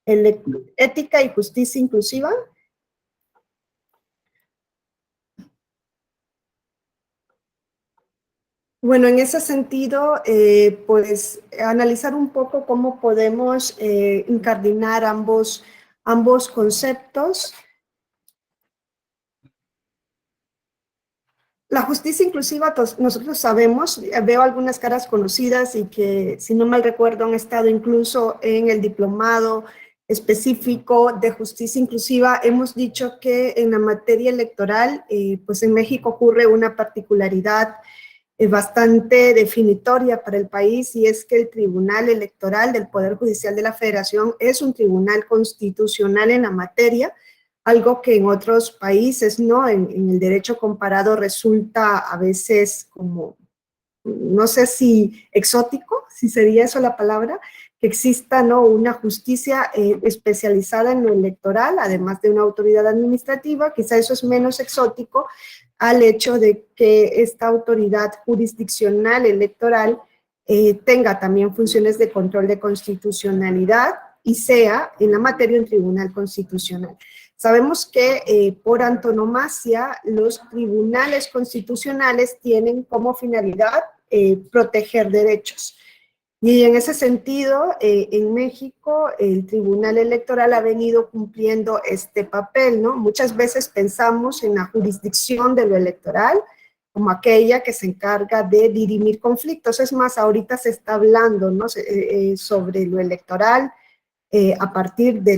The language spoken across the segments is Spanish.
ética y justicia inclusiva. Bueno, en ese sentido, pues analizar un poco cómo podemos incardinar ambos conceptos. La justicia inclusiva, pues, nosotros sabemos, veo algunas caras conocidas y que, si no mal recuerdo, han estado incluso en el diplomado específico de justicia inclusiva. Hemos dicho que en la materia electoral, pues en México ocurre una particularidad bastante definitoria para el país, y es que el Tribunal Electoral del Poder Judicial de la Federación es un tribunal constitucional en la materia, algo que en otros países, ¿no? En el derecho comparado resulta a veces como, no sé si exótico, si sería eso la palabra, que exista, ¿no?, una justicia especializada en lo electoral, además de una autoridad administrativa. Quizá eso es menos exótico al hecho de que esta autoridad jurisdiccional electoral tenga también funciones de control de constitucionalidad y sea en la materia un tribunal constitucional. Sabemos que por antonomasia los tribunales constitucionales tienen como finalidad proteger derechos. Y en ese sentido, en México, el Tribunal Electoral ha venido cumpliendo este papel, ¿no? Muchas veces pensamos en la jurisdicción de lo electoral como aquella que se encarga de dirimir conflictos. Es más, ahorita se está hablando, ¿no?, sobre lo electoral a partir de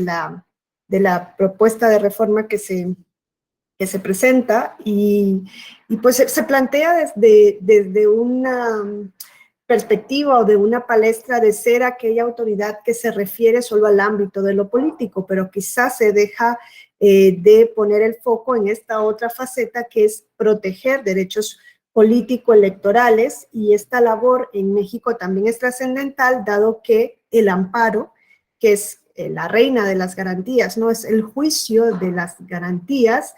la propuesta de reforma que se presenta, y pues se plantea desde una perspectiva o de una palestra de ser aquella autoridad que se refiere solo al ámbito de lo político, pero quizás se deja de poner el foco en esta otra faceta que es proteger derechos político-electorales, y esta labor en México también es trascendental, dado que el amparo, que es la reina de las garantías, ¿no?, es el juicio de las garantías,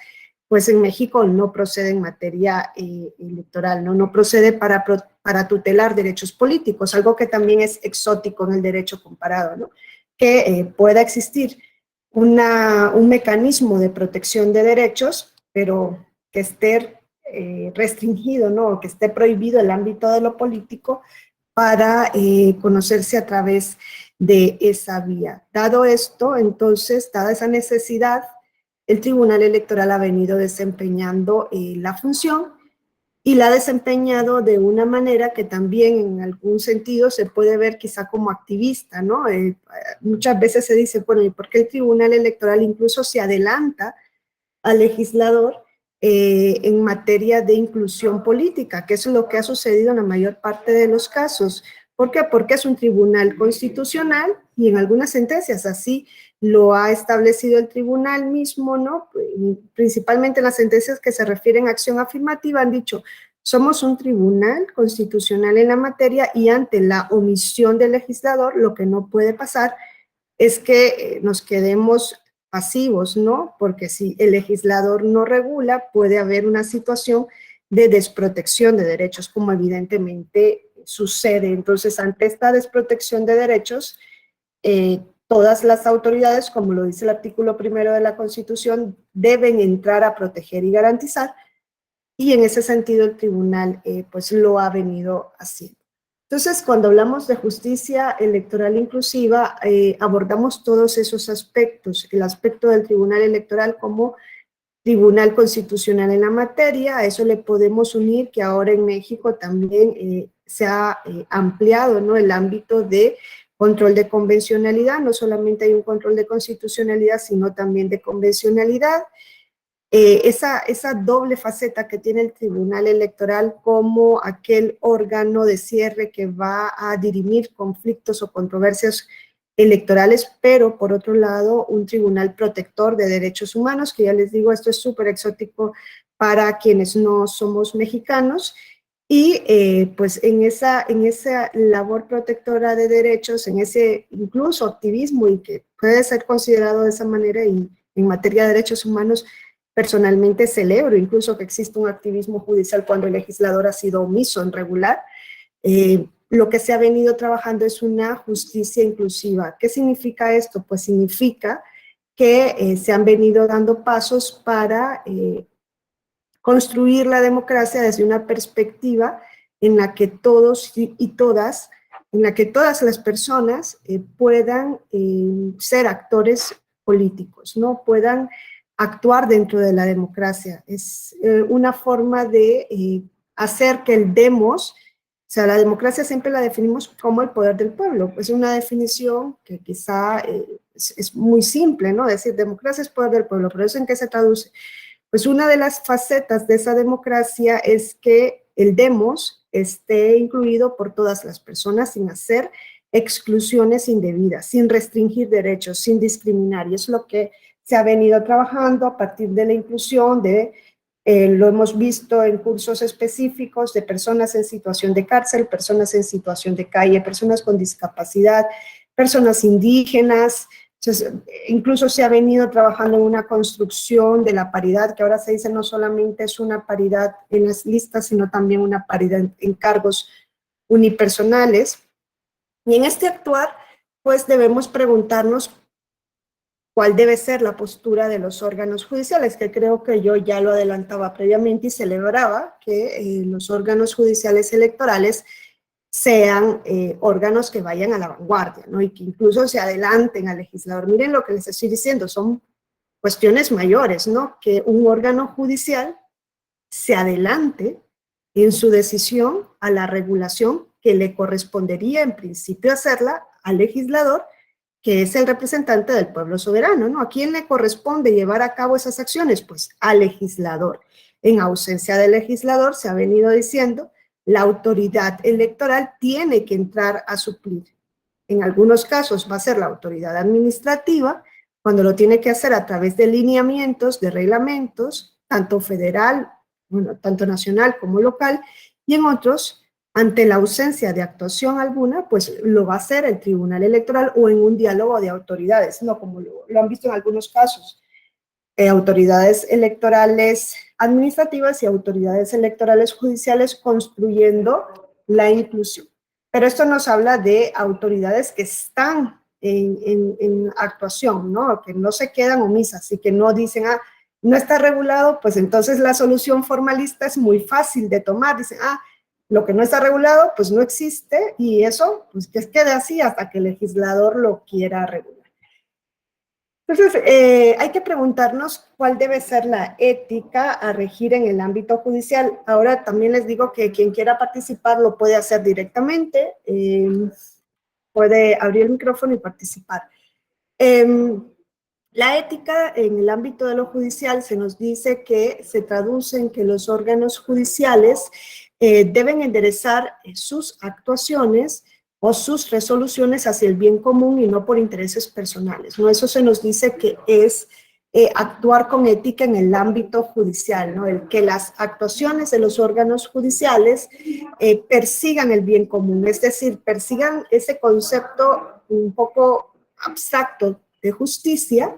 pues en México no procede en materia electoral, ¿no? Procede para tutelar derechos políticos, algo que también es exótico en el derecho comparado, ¿no? Que pueda existir un mecanismo de protección de derechos, pero que esté restringido, ¿no?, que esté prohibido el ámbito de lo político para conocerse a través de esa vía. Dado esto, entonces, dada esa necesidad, el Tribunal Electoral ha venido desempeñando la función, y la ha desempeñado de una manera que también en algún sentido se puede ver quizá como activista, ¿no? Muchas veces se dice, bueno, ¿y por qué el Tribunal Electoral incluso se adelanta al legislador en materia de inclusión política, que es lo que ha sucedido en la mayor parte de los casos? ¿Por qué? Porque es un tribunal constitucional, y en algunas sentencias así lo ha establecido el tribunal mismo, ¿no? Principalmente en las sentencias que se refieren a acción afirmativa han dicho: somos un tribunal constitucional en la materia, y ante la omisión del legislador lo que no puede pasar es que nos quedemos pasivos, ¿no? Porque si el legislador no regula, puede haber una situación de desprotección de derechos, como evidentemente sucede. Entonces, ante esta desprotección de derechos, todas las autoridades, como lo dice el artículo 1 de la Constitución, deben entrar a proteger y garantizar, y en ese sentido el tribunal pues lo ha venido haciendo. Entonces, cuando hablamos de justicia electoral inclusiva, abordamos todos esos aspectos: el aspecto del Tribunal Electoral como tribunal constitucional en la materia. A eso le podemos unir que ahora en México también se ha ampliado, ¿no?, el ámbito de control de convencionalidad. No solamente hay un control de constitucionalidad, sino también de convencionalidad. Esa doble faceta que tiene el Tribunal Electoral como aquel órgano de cierre que va a dirimir conflictos o controversias electorales, pero por otro lado un tribunal protector de derechos humanos, que ya les digo, esto es súper exótico para quienes no somos mexicanos. Y pues en esa labor protectora de derechos, en ese incluso activismo, y que puede ser considerado de esa manera, y en materia de derechos humanos, personalmente celebro incluso que exista un activismo judicial cuando el legislador ha sido omiso en regular, lo que se ha venido trabajando es una justicia inclusiva. ¿Qué significa esto? Pues significa que se han venido dando pasos para construir la democracia desde una perspectiva en la que todos y todas, en la que todas las personas puedan ser actores políticos, ¿no? Puedan actuar dentro de la democracia. Es una forma de hacer que el demos, o sea, la democracia siempre la definimos como el poder del pueblo. Es una definición que quizá es muy simple, ¿no? Decir, democracia es poder del pueblo, pero ¿eso en qué se traduce? Pues una de las facetas de esa democracia es que el demos esté incluido por todas las personas sin hacer exclusiones indebidas, sin restringir derechos, sin discriminar. Y es lo que se ha venido trabajando a partir de la inclusión lo hemos visto en cursos específicos de personas en situación de cárcel, personas en situación de calle, personas con discapacidad, personas indígenas. Entonces, incluso se ha venido trabajando en una construcción de la paridad, que ahora se dice no solamente es una paridad en las listas, sino también una paridad en cargos unipersonales. Y en este actuar, pues debemos preguntarnos cuál debe ser la postura de los órganos judiciales, que creo que yo ya lo adelantaba previamente y celebraba que los órganos judiciales electorales sean órganos que vayan a la vanguardia, ¿no? Y que incluso se adelanten al legislador. Miren lo que les estoy diciendo, son cuestiones mayores, ¿no? Que un órgano judicial se adelante en su decisión a la regulación que le correspondería en principio hacerla al legislador, que es el representante del pueblo soberano, ¿no? ¿A quién le corresponde llevar a cabo esas acciones? Pues al legislador. En ausencia del legislador, se ha venido diciendo, la autoridad electoral tiene que entrar a suplir. En algunos casos va a ser la autoridad administrativa, cuando lo tiene que hacer a través de lineamientos, de reglamentos, tanto federal, bueno, tanto nacional como local, y en otros, ante la ausencia de actuación alguna, pues lo va a hacer el Tribunal Electoral o en un diálogo de autoridades, no como lo han visto en algunos casos, autoridades electorales administrativas y autoridades electorales judiciales construyendo la inclusión. Pero esto nos habla de autoridades que están en actuación, ¿no? Que no se quedan omisas y que no dicen, ah, no está regulado, pues entonces la solución formalista es muy fácil de tomar. Dicen, ah, lo que no está regulado, pues no existe y eso, pues que quede así hasta que el legislador lo quiera regular. Entonces, hay que preguntarnos cuál debe ser la ética a regir en el ámbito judicial. Ahora también les digo que quien quiera participar lo puede hacer directamente, puede abrir el micrófono y participar. La ética en el ámbito de lo judicial se nos dice que se traduce en que los órganos judiciales deben enderezar sus actuaciones o sus resoluciones hacia el bien común y no por intereses personales, ¿no? Eso se nos dice que es actuar con ética en el ámbito judicial, ¿no? El que las actuaciones de los órganos judiciales persigan el bien común, es decir, persigan ese concepto un poco abstracto de justicia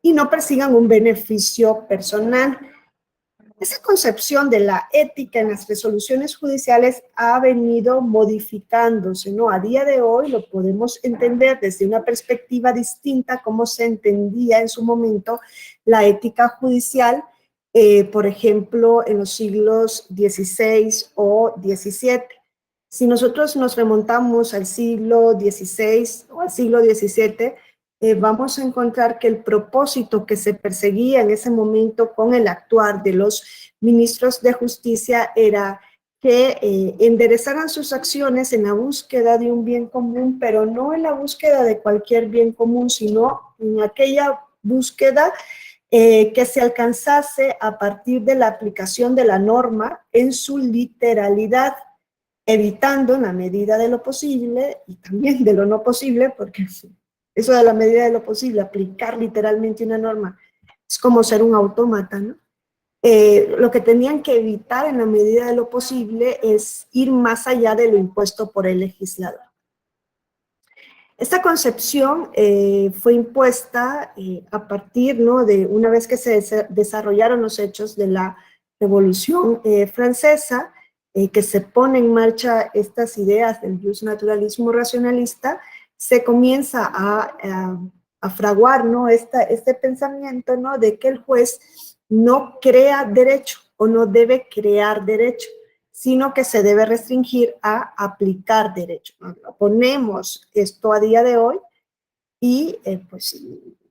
y no persigan un beneficio personal. Esa concepción de la ética en las resoluciones judiciales ha venido modificándose, ¿no? A día de hoy lo podemos entender desde una perspectiva distinta como se entendía en su momento la ética judicial, por ejemplo, en los siglos XVI o XVII. Si nosotros nos remontamos al siglo XVI o al siglo XVII, vamos a encontrar que el propósito que se perseguía en ese momento con el actuar de los ministros de justicia era que enderezaran sus acciones en la búsqueda de un bien común, pero no en la búsqueda de cualquier bien común, sino en aquella búsqueda que se alcanzase a partir de la aplicación de la norma en su literalidad, evitando en la medida de lo posible y también de lo no posible, porque eso de la medida de lo posible, aplicar literalmente una norma, es como ser un autómata, ¿no? Lo que tenían que evitar en la medida de lo posible es ir más allá de lo impuesto por el legislador. Esta concepción fue impuesta a partir, ¿no?, de una vez que se desarrollaron los hechos de la Revolución Francesa, que se pone en marcha estas ideas del justnaturalismo racionalista, se comienza a fraguar, ¿no? Este pensamiento, ¿no? De que el juez no crea derecho o no debe crear derecho, sino que se debe restringir a aplicar derecho, ¿no? Ponemos esto a día de hoy y pues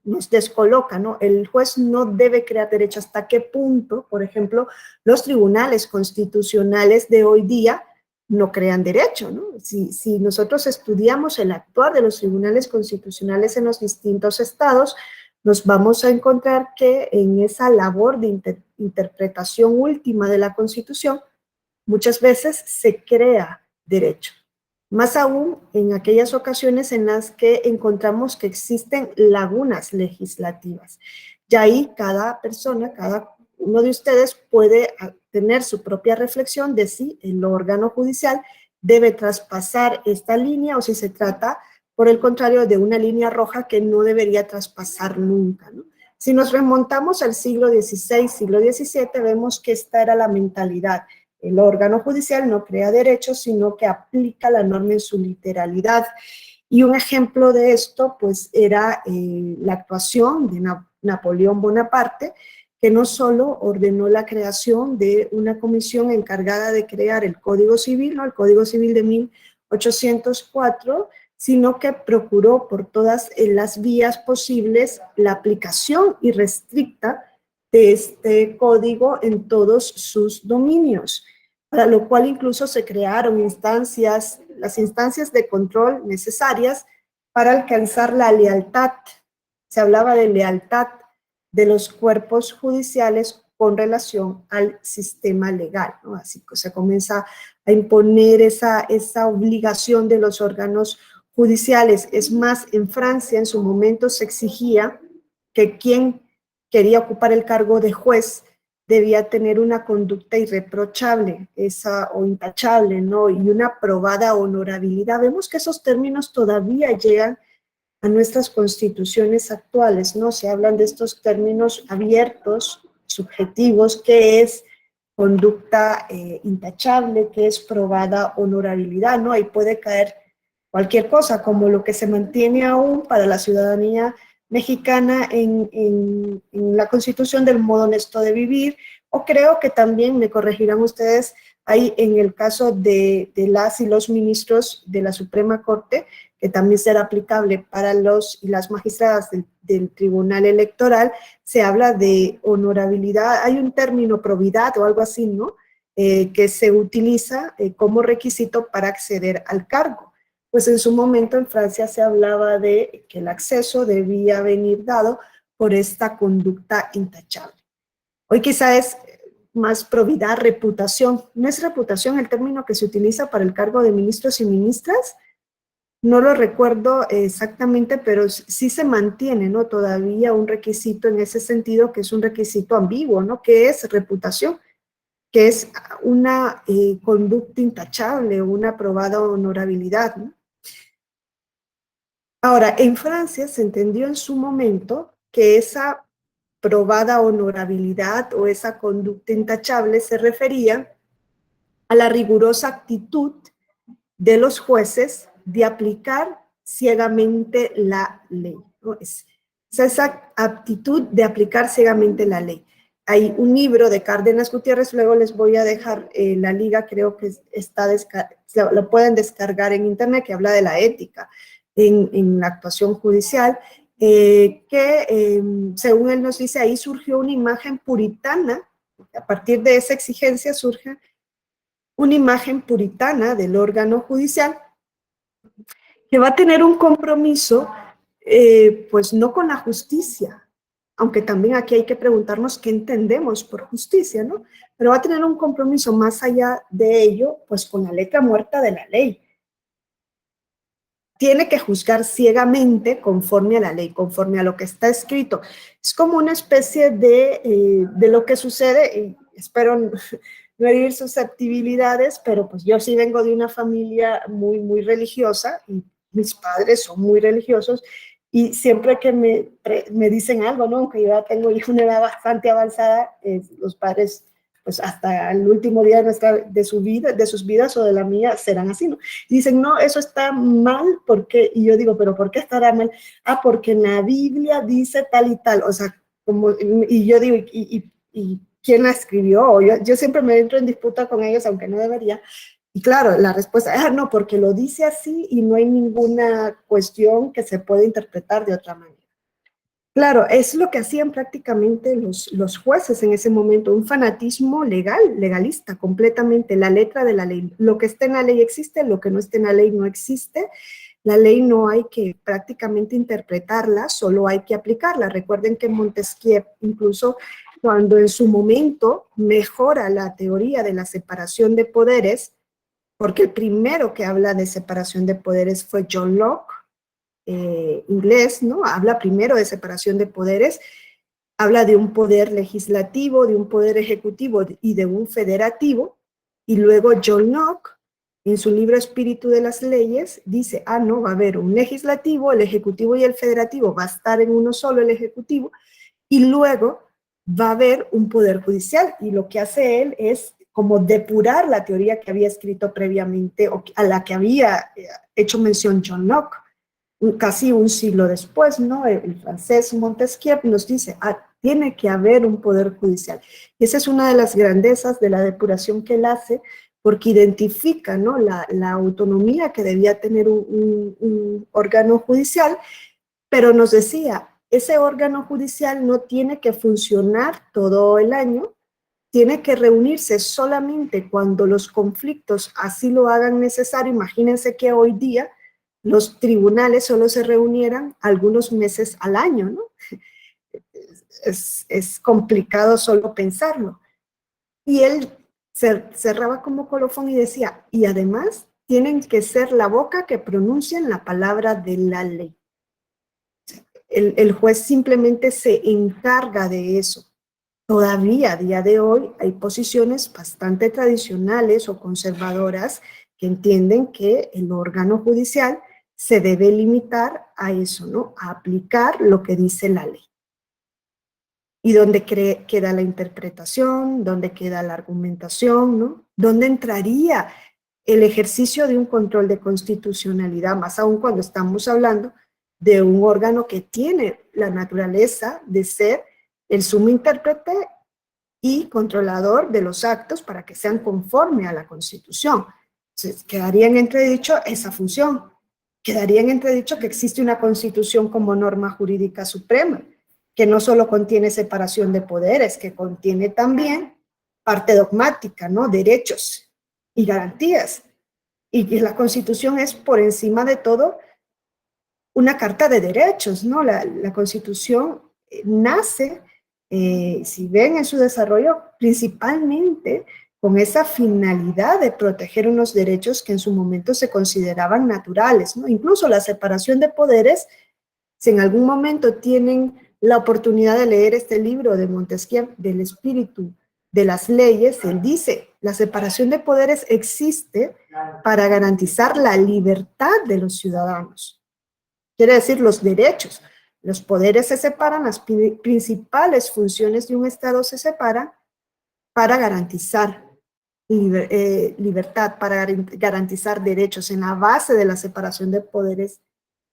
nos descoloca, ¿no? El juez no debe crear derecho. ¿Hasta qué punto, por ejemplo, los tribunales constitucionales de hoy día no crean derecho, ¿no? Si nosotros estudiamos el actuar de los tribunales constitucionales en los distintos estados, nos vamos a encontrar que en esa labor de interpretación última de la Constitución, muchas veces se crea derecho. Más aún en aquellas ocasiones en las que encontramos que existen lagunas legislativas. Y ahí cada persona, cada uno de ustedes puede tener su propia reflexión de si el órgano judicial debe traspasar esta línea o si se trata, por el contrario, de una línea roja que no debería traspasar nunca, ¿no? Si nos remontamos al siglo XVI, siglo XVII, vemos que esta era la mentalidad. El órgano judicial no crea derechos, sino que aplica la norma en su literalidad. Y un ejemplo de esto, pues, era la actuación de Napoleón Bonaparte, que no solo ordenó la creación de una comisión encargada de crear el Código Civil, ¿no? El Código Civil de 1804, sino que procuró por todas las vías posibles la aplicación irrestricta de este código en todos sus dominios, para lo cual incluso se crearon las instancias de control necesarias para alcanzar la lealtad. Se hablaba de lealtad de los cuerpos judiciales con relación al sistema legal, ¿no? Así que se comienza a imponer esa obligación de los órganos judiciales. Es más, en Francia en su momento se exigía que quien quería ocupar el cargo de juez debía tener una conducta irreprochable, o intachable, ¿no? Y una probada honorabilidad. Vemos que esos términos todavía llegan a nuestras constituciones actuales, ¿no? Se hablan de estos términos abiertos, subjetivos, que es conducta intachable, que es probada honorabilidad, ¿no? Ahí puede caer cualquier cosa, como lo que se mantiene aún para la ciudadanía mexicana en la Constitución del modo honesto de vivir, o creo que también, me corregirán ustedes, ahí en el caso de las y los ministros de la Suprema Corte, que también será aplicable para los y las magistradas del Tribunal Electoral, se habla de honorabilidad, hay un término probidad o algo así, ¿no? Que se utiliza como requisito para acceder al cargo. Pues en su momento en Francia se hablaba de que el acceso debía venir dado por esta conducta intachable. Hoy quizá es más probidad, reputación. ¿No es reputación el término que se utiliza para el cargo de ministros y ministras? No lo recuerdo exactamente, pero sí se mantiene, ¿no? Todavía un requisito en ese sentido, que es un requisito ambiguo, ¿no? ¿Qué es reputación? Que es una conducta intachable, una probada honorabilidad, ¿no? Ahora, en Francia se entendió en su momento que esa probada honorabilidad o esa conducta intachable se refería a la rigurosa actitud de los jueces de aplicar ciegamente la ley, ¿no? Es esa aptitud de aplicar ciegamente la ley. Hay un libro de Cárdenas Gutiérrez, luego les voy a dejar la liga, creo que lo pueden descargar en internet, que habla de la ética en la actuación judicial, según él nos dice, ahí surgió una imagen puritana, a partir de esa exigencia surge una imagen puritana del órgano judicial que va a tener un compromiso, pues no con la justicia, aunque también aquí hay que preguntarnos qué entendemos por justicia, ¿no? Pero va a tener un compromiso más allá de ello, pues con la letra muerta de la ley. Tiene que juzgar ciegamente conforme a la ley, conforme a lo que está escrito. Es como una especie de lo que sucede, y espero no herir susceptibilidades, pero pues yo sí vengo de una familia muy, muy religiosa y mis padres son muy religiosos y siempre que me dicen algo, ¿no? Aunque yo ya tengo una edad bastante avanzada, los padres pues hasta el último día de su vida, de sus vidas o de la mía serán así, ¿no? Dicen, no, eso está mal, porque, y yo digo, pero ¿por qué estará mal? Ah, porque en la Biblia dice tal y tal, o sea, como, y yo digo, y ¿quién la escribió? Yo siempre me entro en disputa con ellos, aunque no debería. Y claro, la respuesta es, no, porque lo dice así y no hay ninguna cuestión que se pueda interpretar de otra manera. Claro, es lo que hacían prácticamente los jueces en ese momento, un fanatismo legal, legalista, completamente, la letra de la ley. Lo que está en la ley existe, lo que no está en la ley no existe. La ley no hay que prácticamente interpretarla, solo hay que aplicarla. Recuerden que Montesquieu, incluso cuando en su momento mejora la teoría de la separación de poderes, porque el primero que habla de separación de poderes fue John Locke, inglés, ¿no? Habla primero de separación de poderes, habla de un poder legislativo, de un poder ejecutivo y de un federativo, y luego John Locke, en su libro Espíritu de las Leyes, dice, no, va a haber un legislativo, el ejecutivo y el federativo, va a estar en uno solo el ejecutivo, y luego va a haber un poder judicial, y lo que hace él es como depurar la teoría que había escrito previamente, o a la que había hecho mención John Locke casi un siglo después, ¿no? El francés Montesquieu nos dice, tiene que haber un poder judicial. Y esa es una de las grandezas de la depuración que él hace, porque identifica, ¿no? la autonomía que debía tener un órgano judicial, pero nos decía, ese órgano judicial no tiene que funcionar todo el año, tiene que reunirse solamente cuando los conflictos así lo hagan necesario. Imagínense que hoy día los tribunales solo se reunieran algunos meses al año, ¿no? Es complicado solo pensarlo. Y él cerraba como colofón y decía, y además tienen que ser la boca que pronuncien la palabra de la ley. El juez simplemente se encarga de eso. Todavía a día de hoy hay posiciones bastante tradicionales o conservadoras que entienden que el órgano judicial se debe limitar a eso, ¿no? A aplicar lo que dice la ley. Y dónde queda la interpretación, dónde queda la argumentación, ¿no? ¿Dónde entraría el ejercicio de un control de constitucionalidad, más aún cuando estamos hablando de un órgano que tiene la naturaleza de ser el sumo intérprete y controlador de los actos para que sean conforme a la Constitución? Entonces, quedaría en entredicho esa función. Quedaría en entredicho que existe una Constitución como norma jurídica suprema, que no solo contiene separación de poderes, que contiene también parte dogmática, ¿no? Derechos y garantías. Y que la Constitución es, por encima de todo, una carta de derechos, ¿no? La Constitución nace, si ven en su desarrollo, principalmente con esa finalidad de proteger unos derechos que en su momento se consideraban naturales, ¿no? Incluso la separación de poderes, si en algún momento tienen la oportunidad de leer este libro de Montesquieu, del espíritu de las leyes, él dice, la separación de poderes existe para garantizar la libertad de los ciudadanos. Quiere decir los derechos. Los poderes se separan, las principales funciones de un Estado se separan para garantizar libertad, para garantizar derechos. En la base de la separación de poderes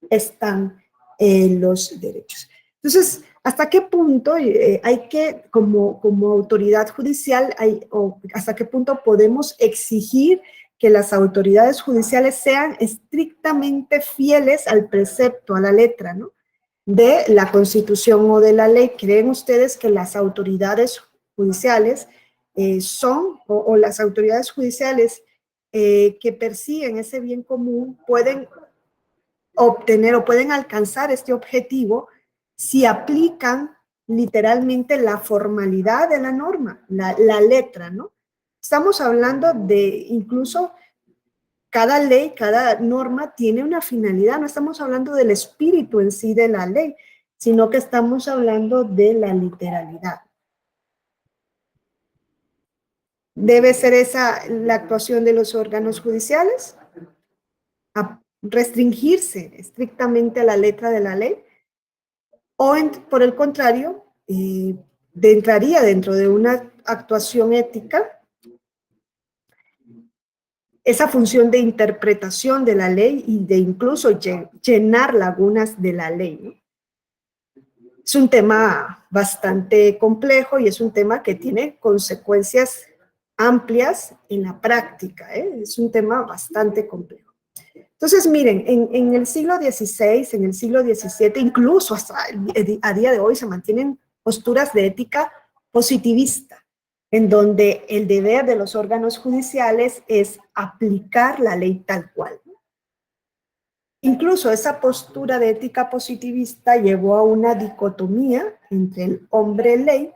están los derechos. Entonces, ¿hasta qué punto hay que, como autoridad judicial, o hasta qué punto podemos exigir que las autoridades judiciales sean estrictamente fieles al precepto, a la letra, ¿no? de la Constitución o de la ley? ¿Creen ustedes que las autoridades judiciales o las autoridades judiciales que persiguen ese bien común pueden obtener o pueden alcanzar este objetivo si aplican literalmente la formalidad de la norma, la letra, ¿no? Estamos hablando de incluso cada ley, cada norma tiene una finalidad, no estamos hablando del espíritu en sí de la ley, sino que estamos hablando de la literalidad. ¿Debe ser esa la actuación de los órganos judiciales? ¿A restringirse estrictamente a la letra de la ley? ¿O por el contrario, entraría dentro de una actuación ética esa función de interpretación de la ley y de incluso llenar lagunas de la ley, ¿no? Es un tema bastante complejo y es un tema que tiene consecuencias amplias en la práctica, ¿eh? Es un tema bastante complejo. Entonces, miren, en el siglo XVI, en el siglo XVII, incluso hasta a día de hoy se mantienen posturas de ética positivista, en donde el deber de los órganos judiciales es aplicar la ley tal cual. Incluso esa postura de ética positivista llevó a una dicotomía entre el hombre ley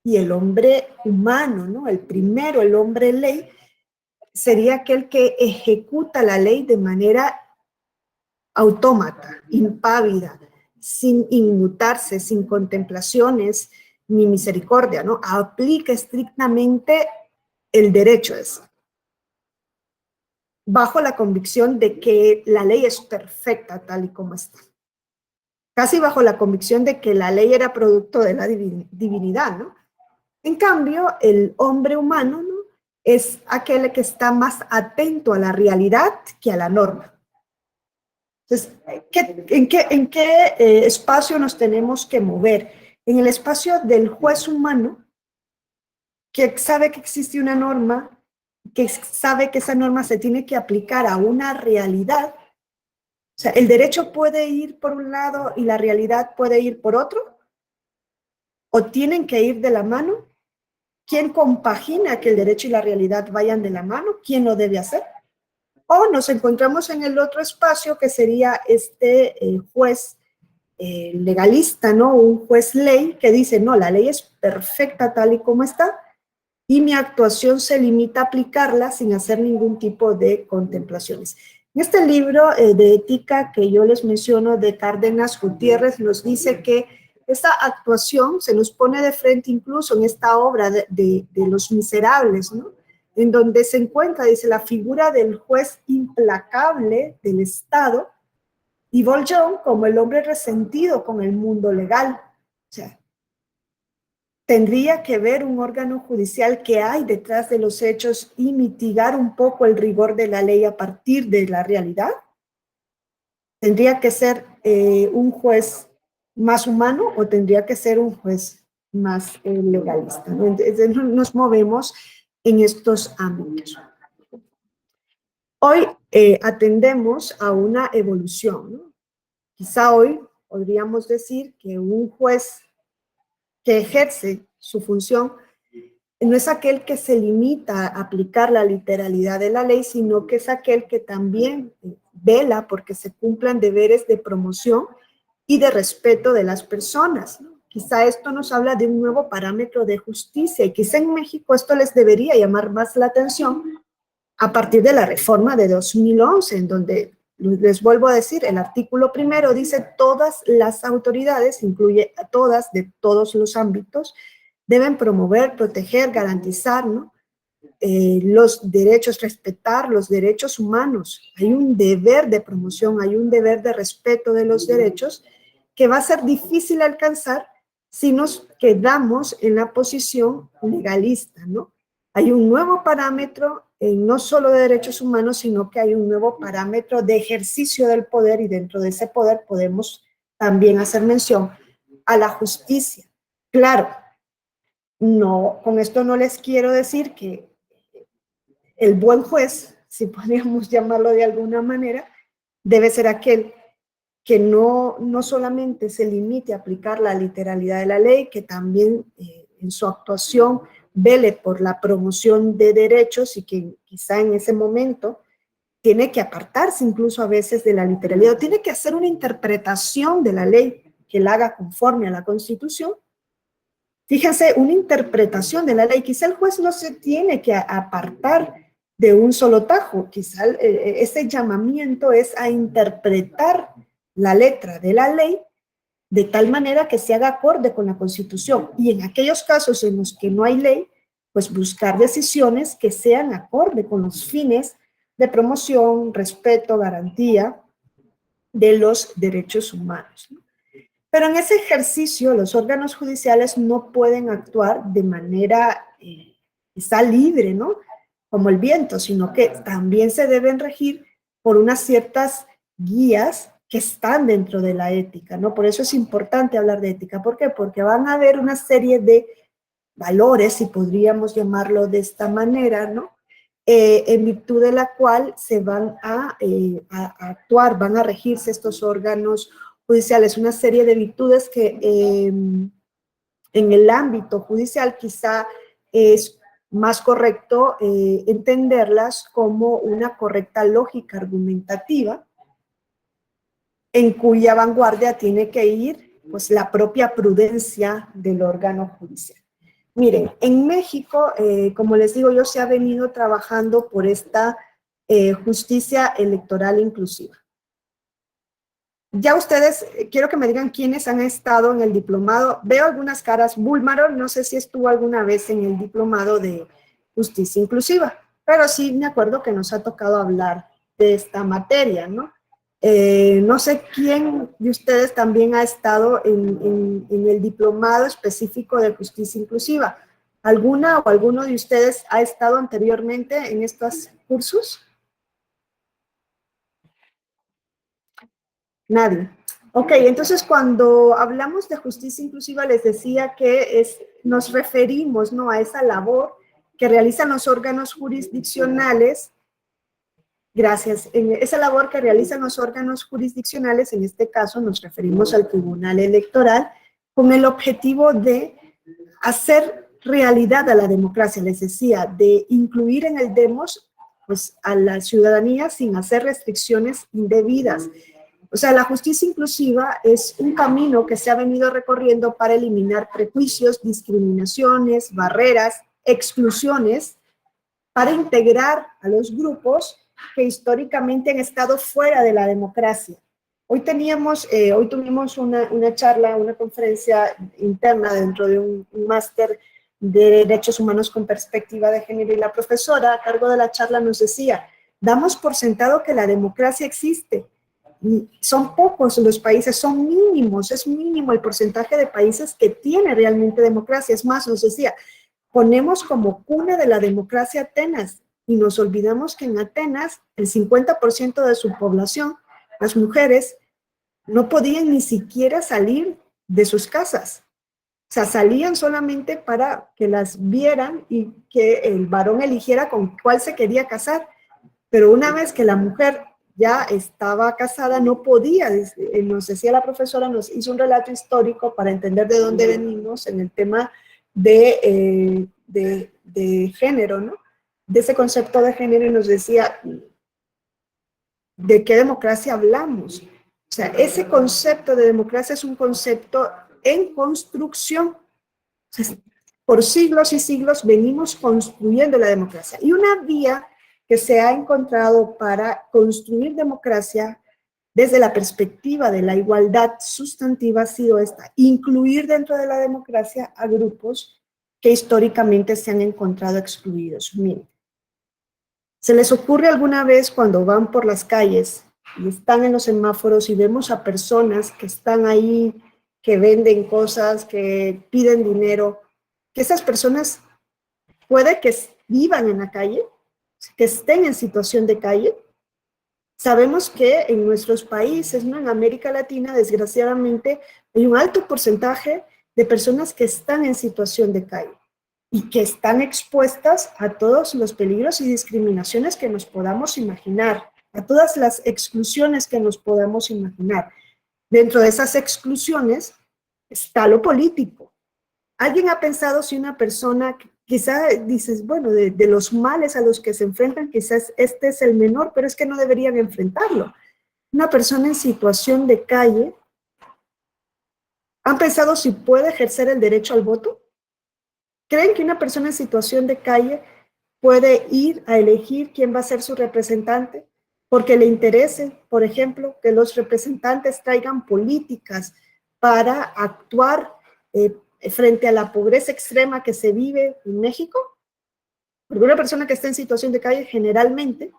y el hombre humano, ¿no? El primero, el hombre ley, sería aquel que ejecuta la ley de manera autómata, impávida, sin inmutarse, sin contemplaciones ni misericordia, ¿no? Aplica estrictamente el derecho ese, bajo la convicción de que la ley es perfecta tal y como está. Casi bajo la convicción de que la ley era producto de la divinidad, ¿no? En cambio, el hombre humano, ¿no?, es aquel que está más atento a la realidad que a la norma. Entonces, ¿en qué espacio nos tenemos que mover? En el espacio del juez humano, que sabe que existe una norma, que sabe que esa norma se tiene que aplicar a una realidad. O sea, el derecho puede ir por un lado y la realidad puede ir por otro, o tienen que ir de la mano. ¿Quién compagina que el derecho y la realidad vayan de la mano? ¿Quién lo debe hacer? O nos encontramos en el otro espacio que sería este juez legalista, ¿no? Un juez ley que dice, no, la ley es perfecta tal y como está y mi actuación se limita a aplicarla sin hacer ningún tipo de contemplaciones. En este libro de ética que yo les menciono de Cárdenas Gutiérrez nos dice que esta actuación se nos pone de frente incluso en esta obra de Los Miserables, ¿no?, en donde se encuentra, dice, la figura del juez implacable del Estado y Valjean como el hombre resentido con el mundo legal. O sea, tendría que ver un órgano judicial que hay detrás de los hechos y mitigar un poco el rigor de la ley a partir de la realidad. ¿Tendría que ser un juez más humano o tendría que ser un juez más legalista, ¿no? Entonces nos movemos en estos ámbitos. Hoy atendemos a una evolución, ¿no? Quizá hoy podríamos decir que un juez que ejerce su función no es aquel que se limita a aplicar la literalidad de la ley, sino que es aquel que también vela porque se cumplan deberes de promoción y de respeto de las personas, ¿no? Quizá esto nos habla de un nuevo parámetro de justicia y quizá en México esto les debería llamar más la atención a partir de la reforma de 2011, en donde, les vuelvo a decir, el artículo primero dice todas las autoridades, incluye a todas, de todos los ámbitos, deben promover, proteger, garantizar, ¿no?, los derechos, respetar los derechos humanos. Hay un deber de promoción, hay un deber de respeto de los derechos que va a ser difícil alcanzar si nos quedamos en la posición legalista, ¿no? Hay un nuevo parámetro, no solo de derechos humanos, sino que hay un nuevo parámetro de ejercicio del poder y dentro de ese poder podemos también hacer mención a la justicia. Claro, no, con esto no les quiero decir que el buen juez, si podríamos llamarlo de alguna manera, debe ser aquel que no solamente se limite a aplicar la literalidad de la ley, que también en su actuación vele por la promoción de derechos y que quizá en ese momento tiene que apartarse incluso a veces de la literalidad, o tiene que hacer una interpretación de la ley que la haga conforme a la Constitución. Fíjense, una interpretación de la ley, quizá el juez no se tiene que apartar de un solo tajo, quizá ese llamamiento es a interpretar la letra de la ley de tal manera que se haga acorde con la Constitución. Y en aquellos casos en los que no hay ley, pues buscar decisiones que sean acorde con los fines de promoción, respeto, garantía de los derechos humanos, ¿no? Pero en ese ejercicio los órganos judiciales no pueden actuar de manera está libre, ¿no? Como el viento, sino que también se deben regir por unas ciertas guías que están dentro de la ética, ¿no? Por eso es importante hablar de ética. ¿Por qué? Porque van a haber una serie de valores, si podríamos llamarlo de esta manera, ¿no? En virtud de la cual se van a actuar, van a regirse estos órganos judiciales, una serie de virtudes que en el ámbito judicial quizá es más correcto entenderlas como una correcta lógica argumentativa en cuya vanguardia tiene que ir pues, la propia prudencia del órgano judicial. Miren, en México, como les digo, yo se ha venido trabajando por esta justicia electoral inclusiva. Ya ustedes, quiero que me digan quiénes han estado en el diplomado. Veo algunas caras. Bulmaro, no sé si estuvo alguna vez en el diplomado de justicia inclusiva, pero sí me acuerdo que nos ha tocado hablar de esta materia, ¿no? No sé quién de ustedes también ha estado en el diplomado específico de justicia inclusiva. ¿Alguna o alguno de ustedes ha estado anteriormente en estos cursos? Nadie. Ok, entonces cuando hablamos de justicia inclusiva les decía que nos referimos, ¿no?, a esa labor que realizan los órganos jurisdiccionales. Gracias. En esa labor que realizan los órganos jurisdiccionales, en este caso nos referimos al Tribunal Electoral, con el objetivo de hacer realidad a la democracia, les decía, de incluir en el demos pues, a la ciudadanía sin hacer restricciones indebidas. O sea, la justicia inclusiva es un camino que se ha venido recorriendo para eliminar prejuicios, discriminaciones, barreras, exclusiones, para integrar a los grupos que históricamente han estado fuera de la democracia. Hoy tuvimos una charla, una conferencia interna dentro de un máster de Derechos Humanos con Perspectiva de Género, y la profesora a cargo de la charla nos decía, damos por sentado que la democracia existe. Son pocos los países, son mínimos, es mínimo el porcentaje de países que tiene realmente democracia. Es más, nos decía, ponemos como cuna de la democracia Atenas y nos olvidamos que en Atenas el 50% de su población, las mujeres, no podían ni siquiera salir de sus casas. O sea, salían solamente para que las vieran y que el varón eligiera con cuál se quería casar. Pero una vez que la mujer ya estaba casada, no podía, nos decía la profesora, nos hizo un relato histórico para entender de dónde venimos en el tema de género, ¿no? De ese concepto de género, y nos decía, ¿de qué democracia hablamos? O sea, ese concepto de democracia es un concepto en construcción. O sea, por siglos y siglos venimos construyendo la democracia. Y una vía que se ha encontrado para construir democracia desde la perspectiva de la igualdad sustantiva ha sido esta, incluir dentro de la democracia a grupos que históricamente se han encontrado excluidos. Miren, ¿se les ocurre alguna vez cuando van por las calles y están en los semáforos y vemos a personas que están ahí, que venden cosas, que piden dinero, que esas personas puede que vivan en la calle, que estén en situación de calle? Sabemos que en nuestros países, ¿no?, en América Latina, desgraciadamente, hay un alto porcentaje de personas que están en situación de calle y que están expuestas a todos los peligros y discriminaciones que nos podamos imaginar, a todas las exclusiones que nos podamos imaginar. Dentro de esas exclusiones está lo político. ¿Alguien ha pensado si una persona, quizá dices, bueno, de los males a los que se enfrentan, quizás este es el menor, pero es que no deberían enfrentarlo? Una persona en situación de calle, ¿han pensado si puede ejercer el derecho al voto? ¿Creen que una persona en situación de calle puede ir a elegir quién va a ser su representante? Porque le interese, por ejemplo, que los representantes traigan políticas para actuar frente a la pobreza extrema que se vive en México. Porque una persona que está en situación de calle generalmente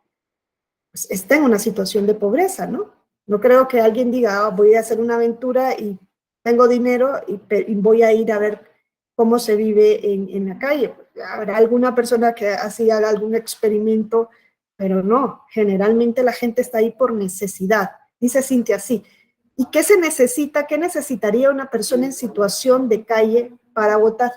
pues, está en una situación de pobreza, ¿no? No creo que alguien diga, voy a hacer una aventura y tengo dinero y voy a ir a ver cómo se vive en la calle. Habrá alguna persona que así haga algún experimento, pero no, generalmente la gente está ahí por necesidad. Dice Cintia así. ¿Y qué se necesita? ¿Qué necesitaría una persona en situación de calle para votar?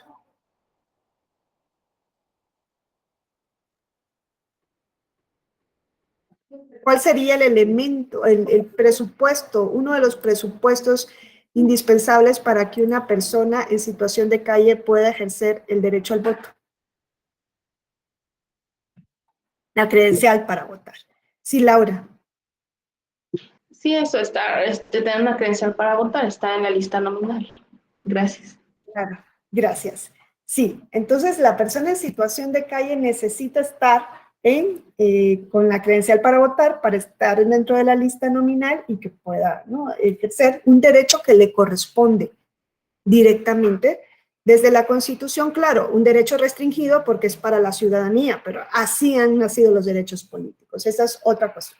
¿Cuál sería el elemento, el presupuesto, uno de los presupuestos indispensables para que una persona en situación de calle pueda ejercer el derecho al voto? La credencial para votar. Sí, Laura. Sí, eso está, tener una credencial para votar está en la lista nominal. Gracias. Claro, gracias. Sí, entonces la persona en situación de calle necesita estar con la credencial para votar, para estar dentro de la lista nominal y que pueda, ¿no?, ejercer un derecho que le corresponde directamente desde la Constitución. Claro, un derecho restringido porque es para la ciudadanía, pero así han nacido los derechos políticos. Esa es otra cuestión.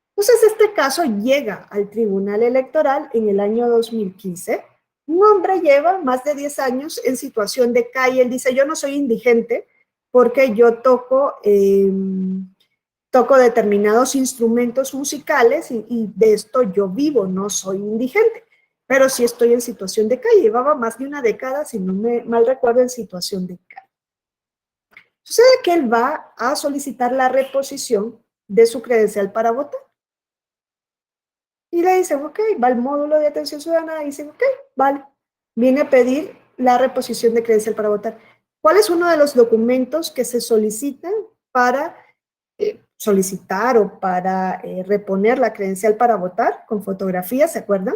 Entonces, este caso llega al Tribunal Electoral en el año 2015. Un hombre lleva más de 10 años en situación de calle. Él dice, yo no soy indigente porque yo toco determinados instrumentos musicales y de esto yo vivo, no soy indigente, pero sí estoy en situación de calle. Llevaba más de una década, si no me mal recuerdo, en situación de calle. Sucede que él va a solicitar la reposición de su credencial para votar. Y le dicen, ok, va al módulo de atención ciudadana y dicen, ok, vale. Viene a pedir la reposición de credencial para votar. ¿Cuál es uno de los documentos que se solicitan para solicitar o para reponer la credencial para votar con fotografía? ¿Se acuerdan?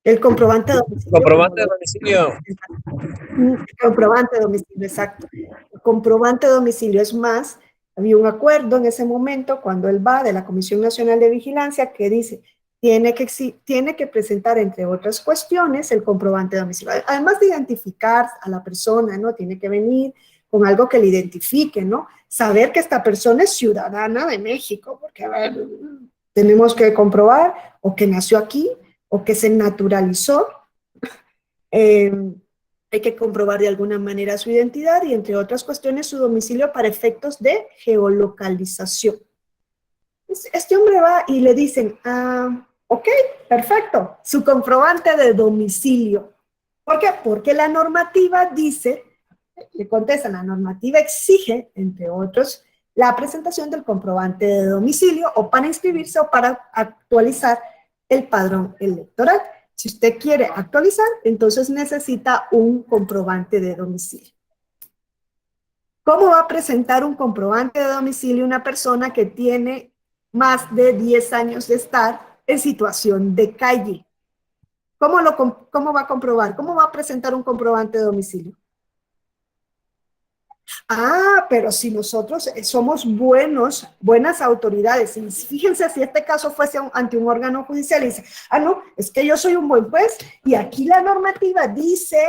El comprobante de domicilio. Comprobante de domicilio. Comprobante de domicilio, exacto. El comprobante de domicilio. Es más, había un acuerdo en ese momento cuando él va de la Comisión Nacional de Vigilancia que dice, tiene que presentar, entre otras cuestiones, el comprobante de domicilio. Además de identificar a la persona, ¿no? Tiene que venir con algo que le identifique, ¿no? Saber que esta persona es ciudadana de México, porque, a ver, tenemos que comprobar o que nació aquí o que se naturalizó. Hay que comprobar de alguna manera su identidad y, entre otras cuestiones, su domicilio para efectos de geolocalización. Este hombre va y le dicen, ok, perfecto, su comprobante de domicilio. ¿Por qué? Porque la normativa dice, le contestan, la normativa exige, entre otros, la presentación del comprobante de domicilio o para inscribirse o para actualizar el padrón electoral. Si usted quiere actualizar, entonces necesita un comprobante de domicilio. ¿Cómo va a presentar un comprobante de domicilio una persona que tiene más de 10 años de estar en situación de calle? ¿Cómo va a comprobar? ¿Cómo va a presentar un comprobante de domicilio? Pero si nosotros somos buenas autoridades, y fíjense si este caso fuese ante un órgano judicial y dice, no, es que yo soy un buen juez y aquí la normativa dice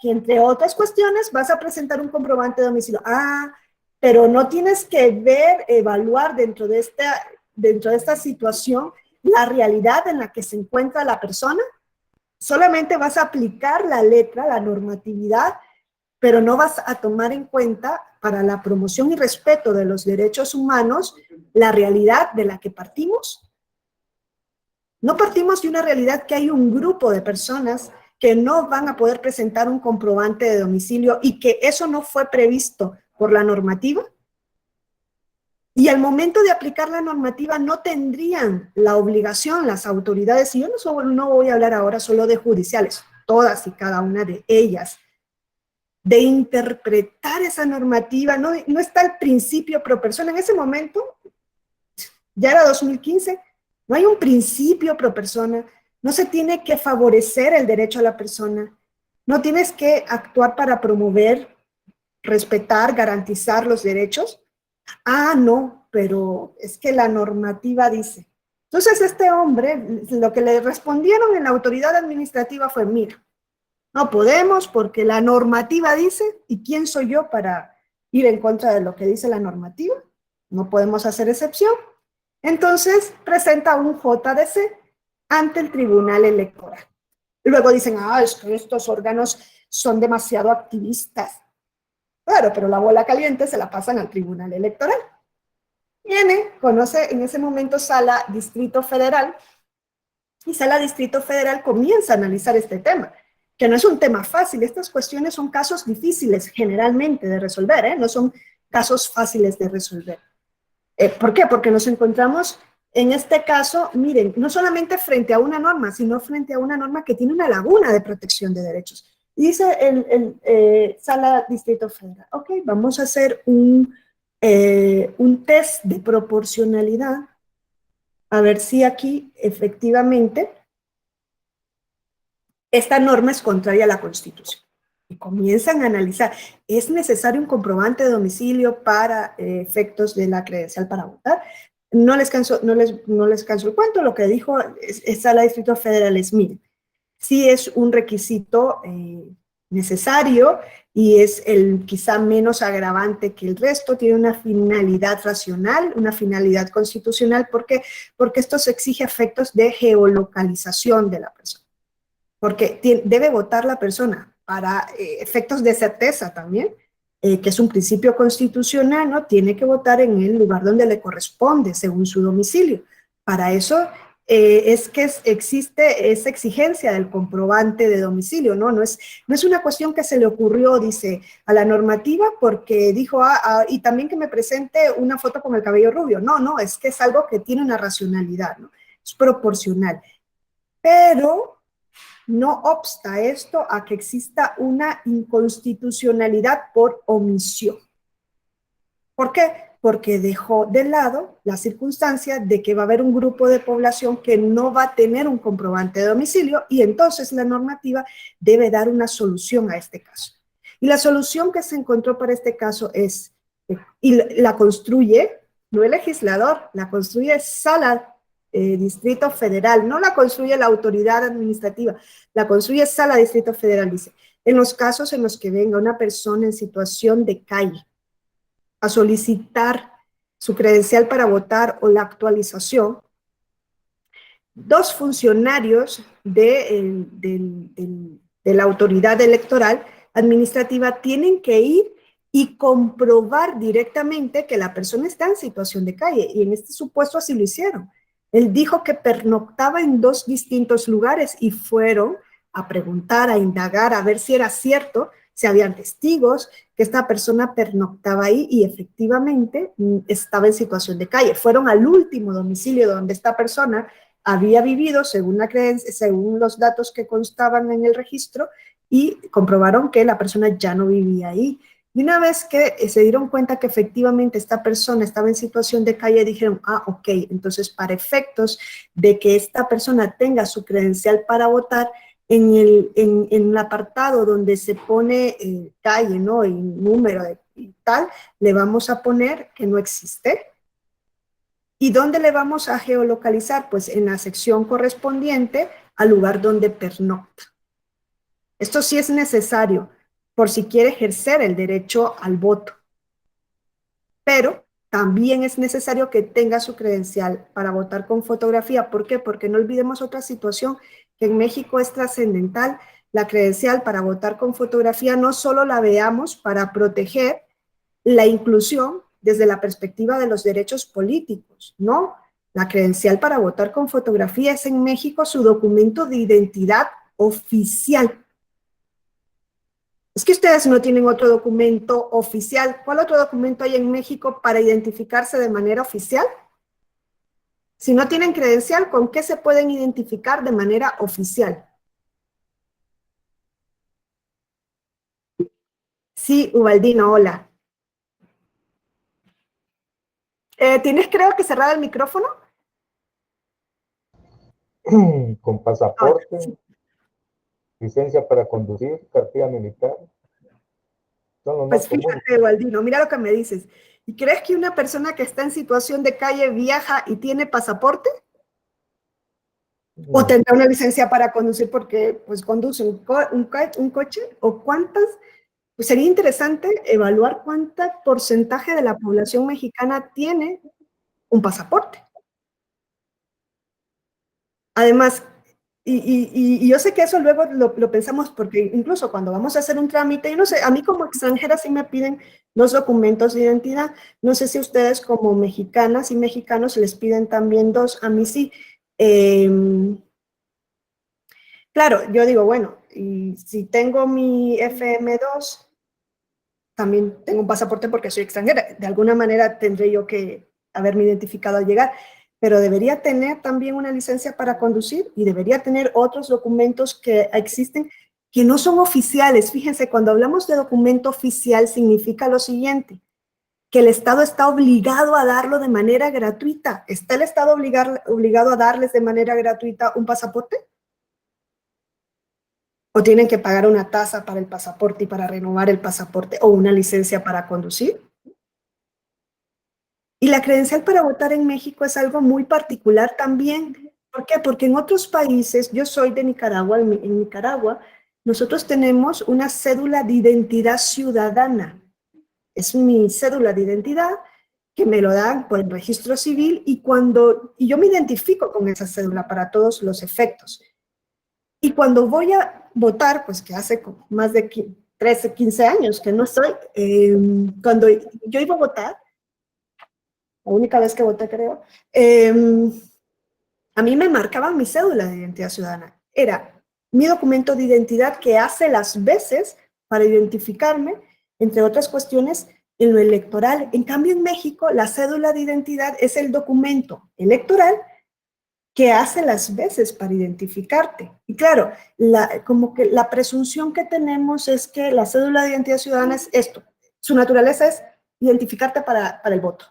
que, entre otras cuestiones, vas a presentar un comprobante de domicilio. Pero no tienes que evaluar dentro de esta situación la realidad en la que se encuentra la persona. Solamente vas a aplicar la letra, la normatividad, pero no vas a tomar en cuenta, para la promoción y respeto de los derechos humanos, la realidad de la que partimos. No partimos de una realidad que hay un grupo de personas que no van a poder presentar un comprobante de domicilio y que eso no fue previsto por la normativa. Y al momento de aplicar la normativa no tendrían la obligación las autoridades, y yo no voy a hablar ahora solo de judiciales, todas y cada una de ellas, de interpretar esa normativa. No está el principio pro persona. En ese momento, ya era 2015, no hay un principio pro persona, no se tiene que favorecer el derecho a la persona, no tienes que actuar para promover, respetar, garantizar los derechos. No, pero es que la normativa dice. Entonces este hombre, lo que le respondieron en la autoridad administrativa fue, mira, no podemos porque la normativa dice, ¿y quién soy yo para ir en contra de lo que dice la normativa? No podemos hacer excepción. Entonces presenta un JDC ante el Tribunal Electoral. Luego dicen, es que estos órganos son demasiado activistas. Claro, pero la bola caliente se la pasan al Tribunal Electoral. Viene, conoce en ese momento Sala Distrito Federal, y Sala Distrito Federal comienza a analizar este tema, que no es un tema fácil. Estas cuestiones son casos difíciles generalmente de resolver, no son casos fáciles de resolver. ¿Por qué? Porque nos encontramos en este caso, miren, no solamente frente a una norma, sino frente a una norma que tiene una laguna de protección de derechos. Y dice el Sala Distrito Federal, ok, vamos a hacer un test de proporcionalidad, a ver si aquí efectivamente esta norma es contraria a la Constitución. Y comienzan a analizar, ¿es necesario un comprobante de domicilio para efectos de la credencial para votar? No les canso el cuento, lo que dijo Sala Distrito Federal es, miren, sí es un requisito necesario y es el quizá menos agravante que el resto, tiene una finalidad racional, una finalidad constitucional, porque esto se exige efectos de geolocalización de la persona. Porque debe votar la persona para efectos de certeza también, que es un principio constitucional, ¿no? Tiene que votar en el lugar donde le corresponde, según su domicilio. Para eso es que existe esa exigencia del comprobante de domicilio, ¿no? No es una cuestión que se le ocurrió, dice, a la normativa porque dijo, y también que me presente una foto con el cabello rubio. No, es que es algo que tiene una racionalidad, ¿no? Es proporcional. Pero no obsta esto a que exista una inconstitucionalidad por omisión. ¿Por qué? Porque dejó de lado la circunstancia de que va a haber un grupo de población que no va a tener un comprobante de domicilio y entonces la normativa debe dar una solución a este caso. Y la solución que se encontró para este caso es, y la construye, no el legislador, la construye Sala Distrito Federal, no la construye la autoridad administrativa, la construye Sala Distrito Federal, dice, en los casos en los que venga una persona en situación de calle a solicitar su credencial para votar o la actualización, dos funcionarios de la autoridad electoral administrativa tienen que ir y comprobar directamente que la persona está en situación de calle, y en este supuesto así lo hicieron. Él dijo que pernoctaba en dos distintos lugares y fueron a preguntar, a indagar, a ver si era cierto, si habían testigos, que esta persona pernoctaba ahí y efectivamente estaba en situación de calle. Fueron al último domicilio donde esta persona había vivido, según la creencia, según los datos que constaban en el registro, y comprobaron que la persona ya no vivía ahí. Y una vez que se dieron cuenta que efectivamente esta persona estaba en situación de calle, dijeron, ok, entonces para efectos de que esta persona tenga su credencial para votar, en el apartado donde se pone calle, ¿no? Y número y tal, le vamos a poner que no existe. ¿Y dónde le vamos a geolocalizar? Pues en la sección correspondiente al lugar donde pernocta. Esto sí es necesario por si quiere ejercer el derecho al voto. Pero también es necesario que tenga su credencial para votar con fotografía. ¿Por qué? Porque no olvidemos otra situación que en México es trascendental. La credencial para votar con fotografía no solo la veamos para proteger la inclusión desde la perspectiva de los derechos políticos, ¿no? La credencial para votar con fotografía es en México su documento de identidad oficial. Es que ustedes no tienen otro documento oficial. ¿Cuál otro documento hay en México para identificarse de manera oficial? Si no tienen credencial, ¿con qué se pueden identificar de manera oficial? Sí, Ubaldino, hola. ¿Tienes, creo que cerrado el micrófono? Con pasaporte, licencia para conducir, cartilla militar. Son los Pues más comunes. fíjate, Ubaldino, mira lo que me dices. ¿Y crees que una persona que está en situación de calle viaja y tiene pasaporte? ¿O tendrá una licencia para conducir porque pues, conduce un coche? ¿O cuántas? Pues sería interesante evaluar cuánto porcentaje de la población mexicana tiene un pasaporte. Además, y yo sé que eso luego lo pensamos porque incluso cuando vamos a hacer un trámite, yo no sé, a mí como extranjera sí me piden los documentos de identidad. No sé si ustedes como mexicanas y mexicanos les piden también dos, a mí sí. Claro, yo digo, bueno, y si tengo mi FM2, también tengo un pasaporte porque soy extranjera. De alguna manera tendré yo que haberme identificado al llegar, pero debería tener también una licencia para conducir y debería tener otros documentos que existen que no son oficiales. Fíjense, cuando hablamos de documento oficial significa lo siguiente, que el Estado está obligado a darlo de manera gratuita. ¿Está el Estado obligado a darles de manera gratuita un pasaporte? ¿O tienen que pagar una tasa para el pasaporte y para renovar el pasaporte o una licencia para conducir? Y la credencial para votar en México es algo muy particular también. ¿Por qué? Porque en otros países, yo soy de Nicaragua, en Nicaragua, nosotros tenemos una cédula de identidad ciudadana. Es mi cédula de identidad que me lo dan por el registro civil y yo me identifico con esa cédula para todos los efectos. Y cuando voy a votar, pues que hace más de 13, 15 años que no estoy, cuando yo iba a votar, la única vez que voté creo, a mí me marcaban mi cédula de identidad ciudadana. Era mi documento de identidad que hace las veces para identificarme, entre otras cuestiones, en lo electoral. En cambio, en México, la cédula de identidad es el documento electoral que hace las veces para identificarte. Y claro, como que la presunción que tenemos es que la cédula de identidad ciudadana es esto. Su naturaleza es identificarte para el voto.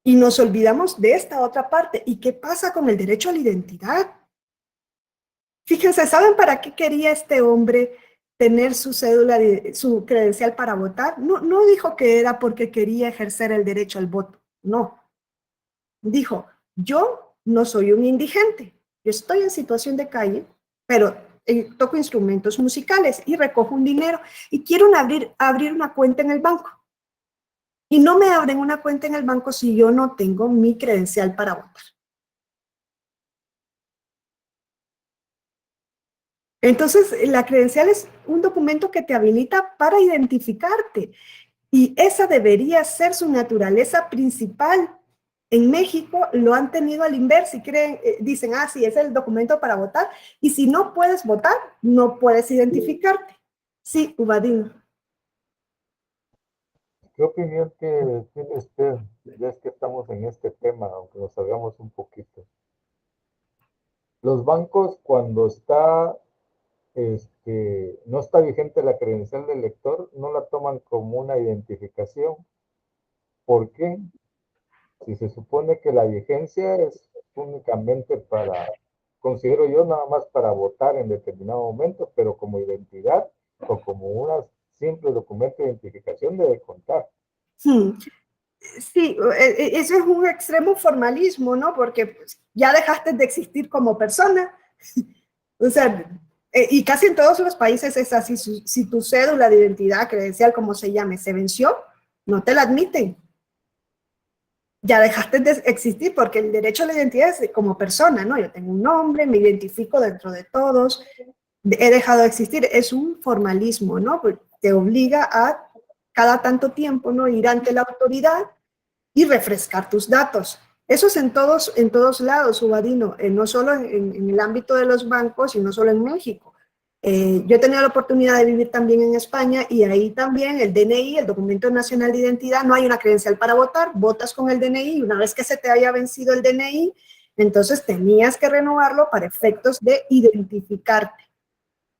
Y nos olvidamos de esta otra parte. ¿Y qué pasa con el derecho a la identidad? Fíjense, ¿saben para qué quería este hombre tener su cédula, su credencial para votar? No dijo que era porque quería ejercer el derecho al voto, no. Dijo, yo no soy un indigente, yo estoy en situación de calle, pero toco instrumentos musicales y recojo un dinero y quiero abrir una cuenta en el banco. Y no me abren una cuenta en el banco si yo no tengo mi credencial para votar. Entonces, la credencial es un documento que te habilita para identificarte y esa debería ser su naturaleza principal. En México lo han tenido al inverso y dicen, sí, es el documento para votar y si no puedes votar, no puedes identificarte. Sí, Ubadín. ¿Qué opinión tiene usted? Ya es que estamos en este tema, aunque nos salgamos un poquito. Los bancos, cuando no está vigente la credencial del lector, no la toman como una identificación. ¿Por qué? Si se supone que la vigencia es únicamente considero yo, nada más para votar en determinado momento, pero como identidad o como un simple documento de identificación debe contar. Sí, eso es un extremo formalismo, ¿no? Porque pues, ya dejaste de existir como persona. O sea, y casi en todos los países es así. Si tu cédula de identidad, credencial, como se llame, se venció, no te la admiten. Ya dejaste de existir porque el derecho a la identidad es como persona, ¿no? Yo tengo un nombre, me identifico dentro de todos, he dejado de existir. Es un formalismo, ¿no? Pues te obliga a cada tanto tiempo, ¿no? Ir ante la autoridad y refrescar tus datos. Eso es en todos lados, Ubadino, no solo en el ámbito de los bancos y no solo en México. Yo he tenido la oportunidad de vivir también en España y ahí también el DNI, el Documento Nacional de Identidad, no hay una credencial para votar, votas con el DNI y una vez que se te haya vencido el DNI, entonces tenías que renovarlo para efectos de identificarte.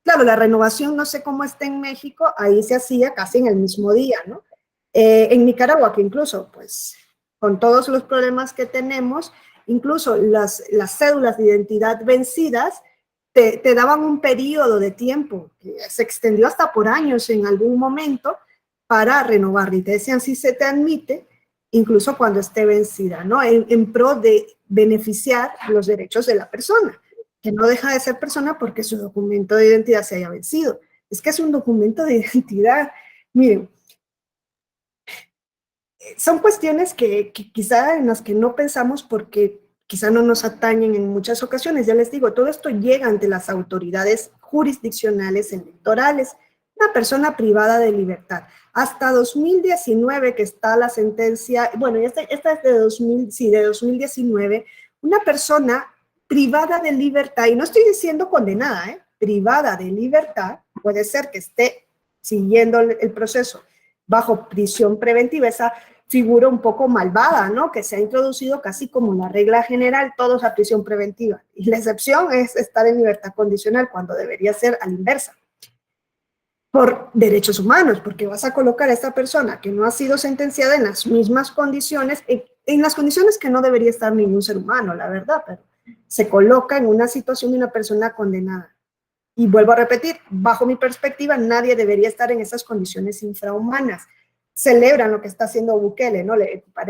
Claro, la renovación no sé cómo está en México, ahí se hacía casi en el mismo día, ¿no? En Nicaragua, que incluso, pues, con todos los problemas que tenemos, incluso las cédulas de identidad vencidas, te daban un periodo de tiempo que se extendió hasta por años en algún momento para renovar. Y te decían si se te admite, incluso cuando esté vencida, ¿no? En pro de beneficiar los derechos de la persona, que no deja de ser persona porque su documento de identidad se haya vencido. Es que es un documento de identidad. Miren, son cuestiones que quizá en las que no pensamos porque quizá no nos atañen en muchas ocasiones. Ya les digo, todo esto llega ante las autoridades jurisdiccionales electorales. Una persona privada de libertad. Hasta 2019, que está la sentencia, bueno, esta es de 2000, sí, de 2019, una persona privada de libertad, y no estoy diciendo condenada, privada de libertad, puede ser que esté siguiendo el proceso bajo prisión preventiva, esa figura un poco malvada, ¿no? Que se ha introducido casi como la regla general, todos a prisión preventiva. Y la excepción es estar en libertad condicional, cuando debería ser a la inversa. Por derechos humanos, porque vas a colocar a esta persona que no ha sido sentenciada en las mismas condiciones, en las condiciones que no debería estar ningún ser humano, la verdad, pero se coloca en una situación de una persona condenada. Y vuelvo a repetir, bajo mi perspectiva, nadie debería estar en esas condiciones infrahumanas. Celebran lo que está haciendo Bukele, ¿no?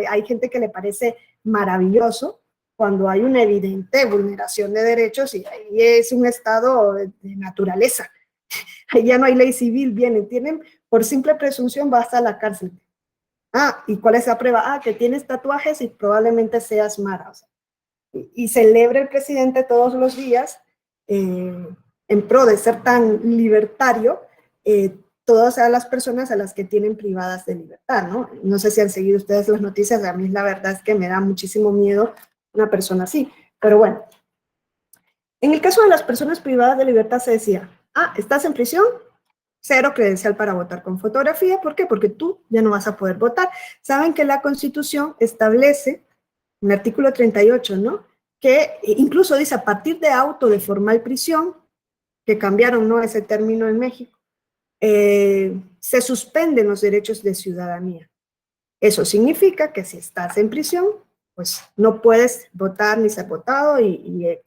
Hay gente que le parece maravilloso cuando hay una evidente vulneración de derechos y ahí es un estado de naturaleza. Ahí ya no hay ley civil, tienen por simple presunción vas a la cárcel. Ah, ¿y cuál es la prueba? Ah, que tienes tatuajes y probablemente seas mara. O sea, y celebra el presidente todos los días en pro de ser tan libertario, todas las personas a las que tienen privadas de libertad, ¿no? No sé si han seguido ustedes las noticias, a mí la verdad es que me da muchísimo miedo una persona así, pero bueno. En el caso de las personas privadas de libertad se decía, ah, ¿estás en prisión? Cero credencial para votar con fotografía. ¿Por qué? Porque tú ya no vas a poder votar. Saben que la Constitución establece, en el artículo 38, ¿no? Que incluso dice, a partir de auto de formal prisión, que cambiaron, ¿no?, ese término en México, se suspenden los derechos de ciudadanía. Eso significa que si estás en prisión, pues no puedes votar ni ser votado y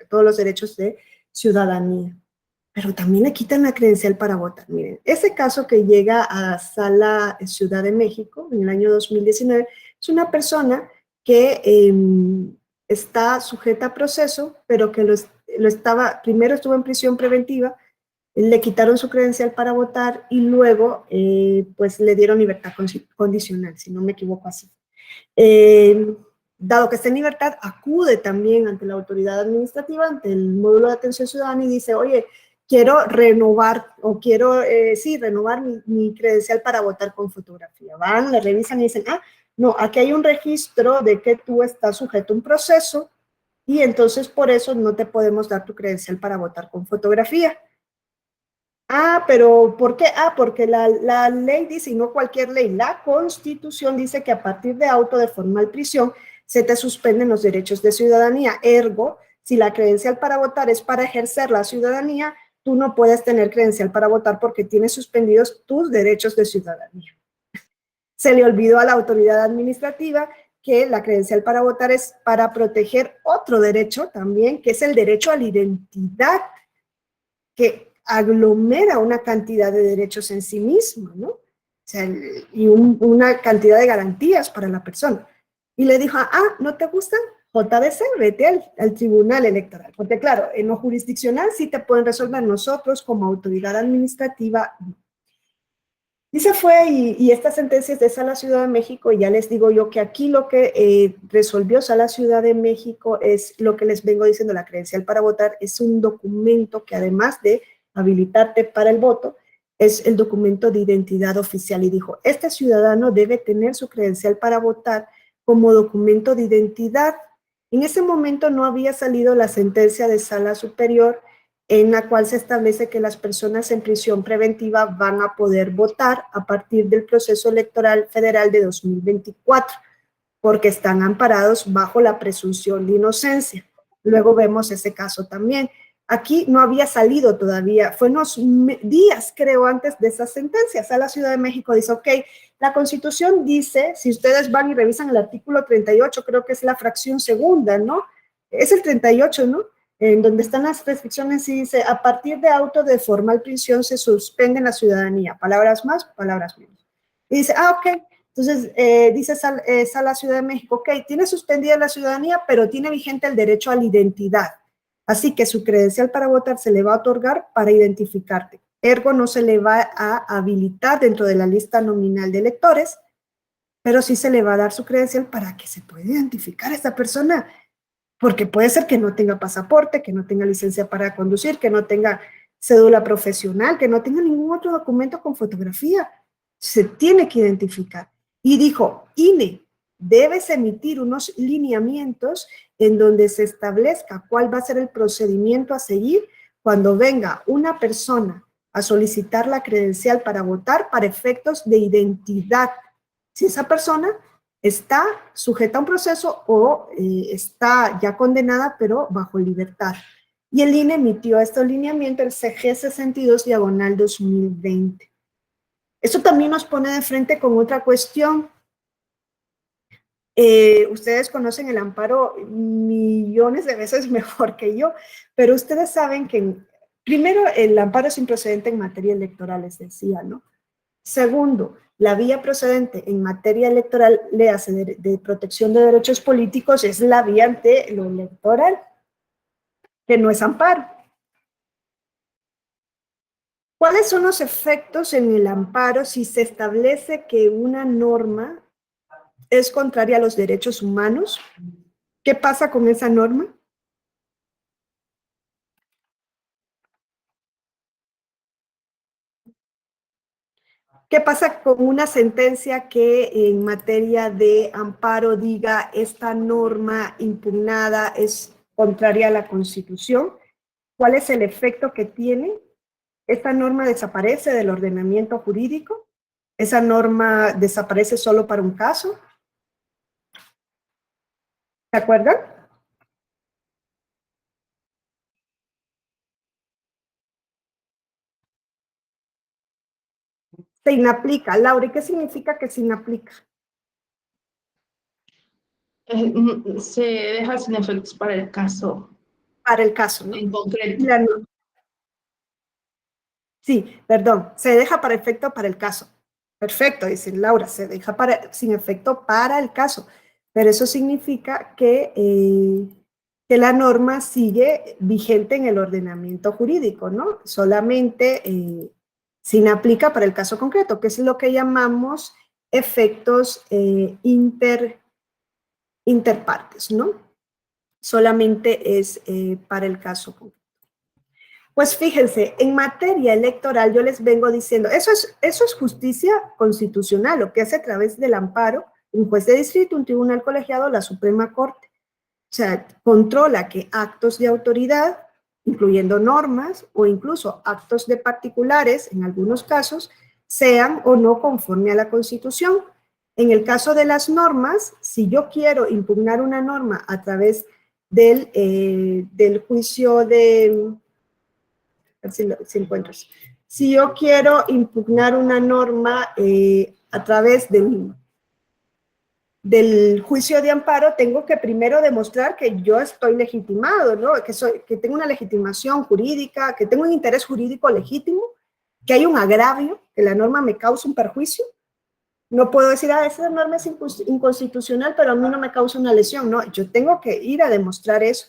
todos los derechos de ciudadanía. Pero también le quitan la credencial para votar. Miren, ese caso que llega a Sala Ciudad de México en el año 2019 es una persona que está sujeta a proceso, pero que primero estuvo en prisión preventiva, le quitaron su credencial para votar y luego pues le dieron libertad condicional, si no me equivoco así. Dado que está en libertad, acude también ante la autoridad administrativa, ante el módulo de atención ciudadana y dice, oye, quiero renovar, o quiero, renovar mi credencial para votar con fotografía. Van, le revisan y dicen, ah, no, aquí hay un registro de que tú estás sujeto a un proceso y entonces por eso no te podemos dar tu credencial para votar con fotografía. Ah, pero ¿por qué? Ah, porque la ley dice, y no cualquier ley, la Constitución dice que a partir de auto de formal prisión se te suspenden los derechos de ciudadanía. Ergo, si la credencial para votar es para ejercer la ciudadanía, tú no puedes tener credencial para votar porque tienes suspendidos tus derechos de ciudadanía. Se le olvidó a la autoridad administrativa que la credencial para votar es para proteger otro derecho también, que es el derecho a la identidad, que aglomera una cantidad de derechos en sí mismo, ¿no? O sea, y una cantidad de garantías para la persona. Y le dijo, ah, ¿no te gusta? JDC, vete al tribunal electoral. Porque claro, en lo jurisdiccional sí te pueden resolver, nosotros como autoridad administrativa no. Y se fue, y estas sentencias de Sala Ciudad de México, y ya les digo yo que aquí lo que resolvió Sala Ciudad de México es lo que les vengo diciendo, la credencial para votar es un documento que además de habilitarte para el voto, es el documento de identidad oficial, y dijo, este ciudadano debe tener su credencial para votar como documento de identidad. En ese momento no había salido la sentencia de Sala Superior en la cual se establece que las personas en prisión preventiva van a poder votar a partir del proceso electoral federal de 2024, porque están amparados bajo la presunción de inocencia. Luego vemos ese caso también. Aquí no había salido todavía, fue unos días, creo, antes de esas sentencias. A la Ciudad de México dice, ok, la Constitución dice, si ustedes van y revisan el artículo 38, creo que es la fracción segunda, ¿no? Es el 38, ¿no? En donde están las restricciones y dice, a partir de auto de formal prisión se suspende la ciudadanía, palabras más, palabras menos. Y dice, ah, ok, entonces dice Sala Ciudad de México, ok, tiene suspendida la ciudadanía, pero tiene vigente el derecho a la identidad. Así que su credencial para votar se le va a otorgar para identificarte. Ergo no se le va a habilitar dentro de la lista nominal de electores, pero sí se le va a dar su credencial para que se pueda identificar a esta persona. porque puede ser que no tenga pasaporte, que no tenga licencia para conducir, que no tenga cédula profesional, que no tenga ningún otro documento con fotografía. Se tiene que identificar. Y dijo, INE, debes emitir unos lineamientos en donde se establezca cuál va a ser el procedimiento a seguir cuando venga una persona a solicitar la credencial para votar para efectos de identidad. Si esa persona está sujeta a un proceso o está ya condenada, pero bajo libertad. Y el INE emitió este lineamiento, el CG 62/2020. Eso también nos pone de frente con otra cuestión. Ustedes conocen el amparo millones de veces mejor que yo, pero ustedes saben que, primero, el amparo es improcedente en materia electoral, les decía, ¿no? Segundo, la vía procedente en materia electoral, le hace de protección de derechos políticos, es la vía ante lo electoral, que no es amparo. ¿Cuáles son los efectos en el amparo si se establece que una norma es contraria a los derechos humanos? ¿Qué pasa con esa norma? ¿Qué pasa con una sentencia que en materia de amparo diga esta norma impugnada es contraria a la Constitución? ¿Cuál es el efecto que tiene? ¿Esta norma desaparece del ordenamiento jurídico? ¿Esa norma desaparece solo para un caso? ¿Se acuerdan? Se inaplica. Laura, ¿y qué significa que se inaplica? Se deja sin efectos para el caso. Para el caso, ¿no? En concreto. Sí, perdón, se deja para efecto para el caso. Perfecto, dice Laura, se deja sin efecto para el caso. Pero eso significa que la norma sigue vigente en el ordenamiento jurídico, ¿no? Solamente se inaplica para el caso concreto, que es lo que llamamos efectos interpartes, ¿no? Solamente es para el caso concreto. Pues fíjense, en materia electoral yo les vengo diciendo, eso es justicia constitucional, lo que hace a través del amparo un juez de distrito, un tribunal colegiado, la Suprema Corte. O sea, controla que actos de autoridad, incluyendo normas o incluso actos de particulares, en algunos casos, sean o no conforme a la Constitución. En el caso de las normas, si yo quiero impugnar una norma a través del juicio de... Si encuentras. Si yo quiero impugnar una norma a través del juicio de amparo, tengo que primero demostrar que yo estoy legitimado, ¿no? Que tengo una legitimación jurídica, que tengo un interés jurídico legítimo, que hay un agravio, que la norma me causa un perjuicio. No puedo decir, esa norma es inconstitucional, pero a mí no me causa una lesión. No, yo tengo que ir a demostrar eso.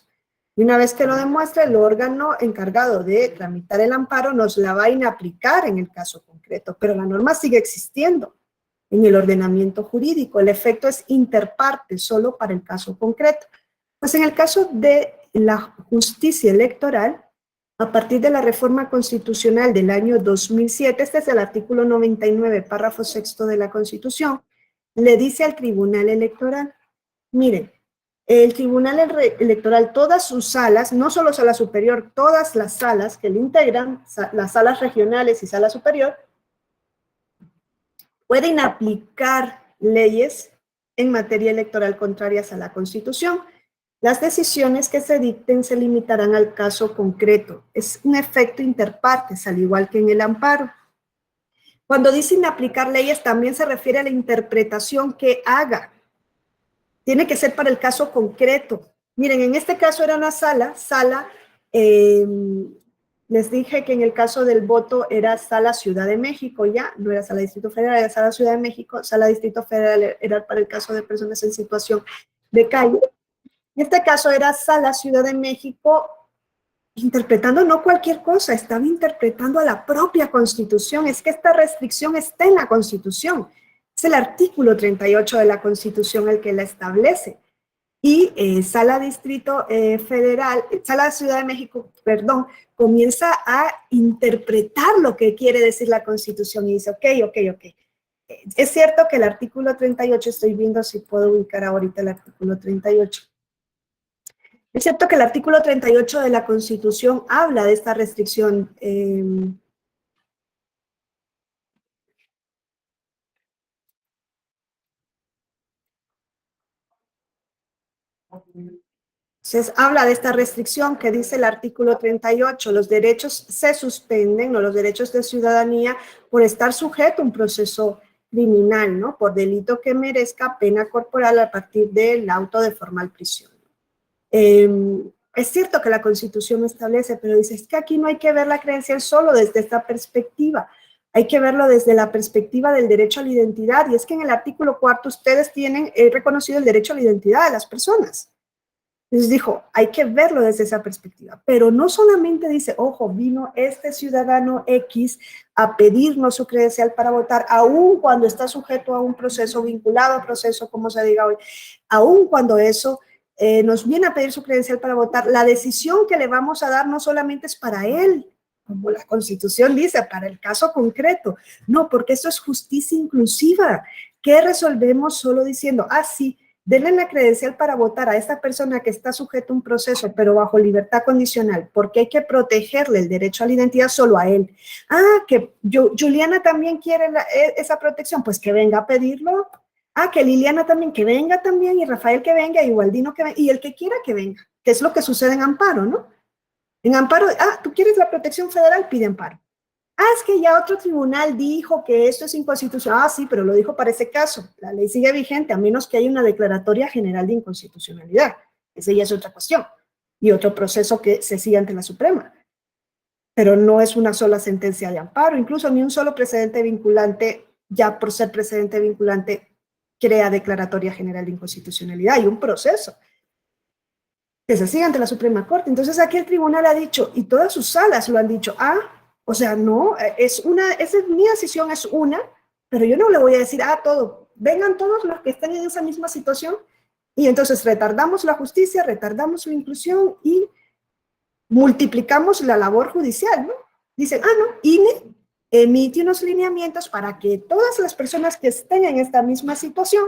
Y una vez que lo demuestre, el órgano encargado de tramitar el amparo nos la va a inaplicar en el caso concreto, pero la norma sigue existiendo en el ordenamiento jurídico. El efecto es interparte, solo para el caso concreto. Pues en el caso de la justicia electoral, a partir de la reforma constitucional del año 2007, este es el artículo 99, párrafo 6 de la Constitución, le dice al Tribunal Electoral, miren, el Tribunal Electoral, todas sus salas, no solo Sala Superior, todas las salas que le integran, las salas regionales y Sala Superior, pueden aplicar leyes en materia electoral contrarias a la Constitución. Las decisiones que se dicten se limitarán al caso concreto. Es un efecto interpartes, al igual que en el amparo. Cuando dicen aplicar leyes, también se refiere a la interpretación que haga. Tiene que ser para el caso concreto. Miren, en este caso era una sala, les dije que en el caso del voto era Sala Ciudad de México, ya, no era Sala Distrito Federal, era Sala Ciudad de México, Sala Distrito Federal era para el caso de personas en situación de calle. En este caso era Sala Ciudad de México, interpretando no cualquier cosa, estaba interpretando a la propia Constitución. Es que esta restricción está en la Constitución. Es el artículo 38 de la Constitución el que la establece. y Sala Distrito Federal, Sala Ciudad de México, perdón, comienza a interpretar lo que quiere decir la Constitución y dice, ok. Es cierto que el artículo 38, estoy viendo si puedo ubicar ahorita el artículo 38. Es cierto que el artículo 38 de la Constitución habla de esta restricción. Entonces, habla de esta restricción que dice el artículo 38, los derechos se suspenden, o los derechos de ciudadanía, por estar sujeto a un proceso criminal, ¿no? Por delito que merezca pena corporal a partir del auto de formal prisión. Es cierto que la Constitución establece, pero dice, es que aquí no hay que ver la credencial solo desde esta perspectiva, hay que verlo desde la perspectiva del derecho a la identidad, y es que en el artículo 4 ustedes tienen reconocido el derecho a la identidad de las personas. Entonces dijo, hay que verlo desde esa perspectiva, pero no solamente dice, ojo, vino este ciudadano X a pedirnos su credencial para votar, aun cuando está sujeto a un proceso, vinculado a proceso, como se diga hoy, aun cuando eso nos viene a pedir su credencial para votar, la decisión que le vamos a dar no solamente es para él, como la Constitución dice, para el caso concreto, no, porque eso es justicia inclusiva, que resolvemos solo diciendo, sí, denle la credencial para votar a esta persona que está sujeta a un proceso, pero bajo libertad condicional, porque hay que protegerle el derecho a la identidad solo a él. Que Juliana también quiere esa protección, pues que venga a pedirlo. Que Liliana también, que venga también, y Rafael que venga, y Waldino que venga, y el que quiera que venga, que es lo que sucede en amparo, ¿no? En amparo, tú quieres la protección federal, pide amparo. Es que ya otro tribunal dijo que esto es inconstitucional. Sí, pero lo dijo para ese caso. La ley sigue vigente a menos que haya una declaratoria general de inconstitucionalidad. Esa ya es otra cuestión y otro proceso que se sigue ante la Suprema. Pero no es una sola sentencia de amparo, incluso ni un solo precedente vinculante, ya por ser precedente vinculante, crea declaratoria general de inconstitucionalidad. Hay un proceso que se sigue ante la Suprema Corte. Entonces aquí el tribunal ha dicho, y todas sus salas lo han dicho, o sea, no, mi decisión es una, pero yo no le voy a decir todo, vengan todos los que estén en esa misma situación, y entonces retardamos la justicia, retardamos la inclusión y multiplicamos la labor judicial, ¿no? Dicen, no, INE emite unos lineamientos para que todas las personas que estén en esta misma situación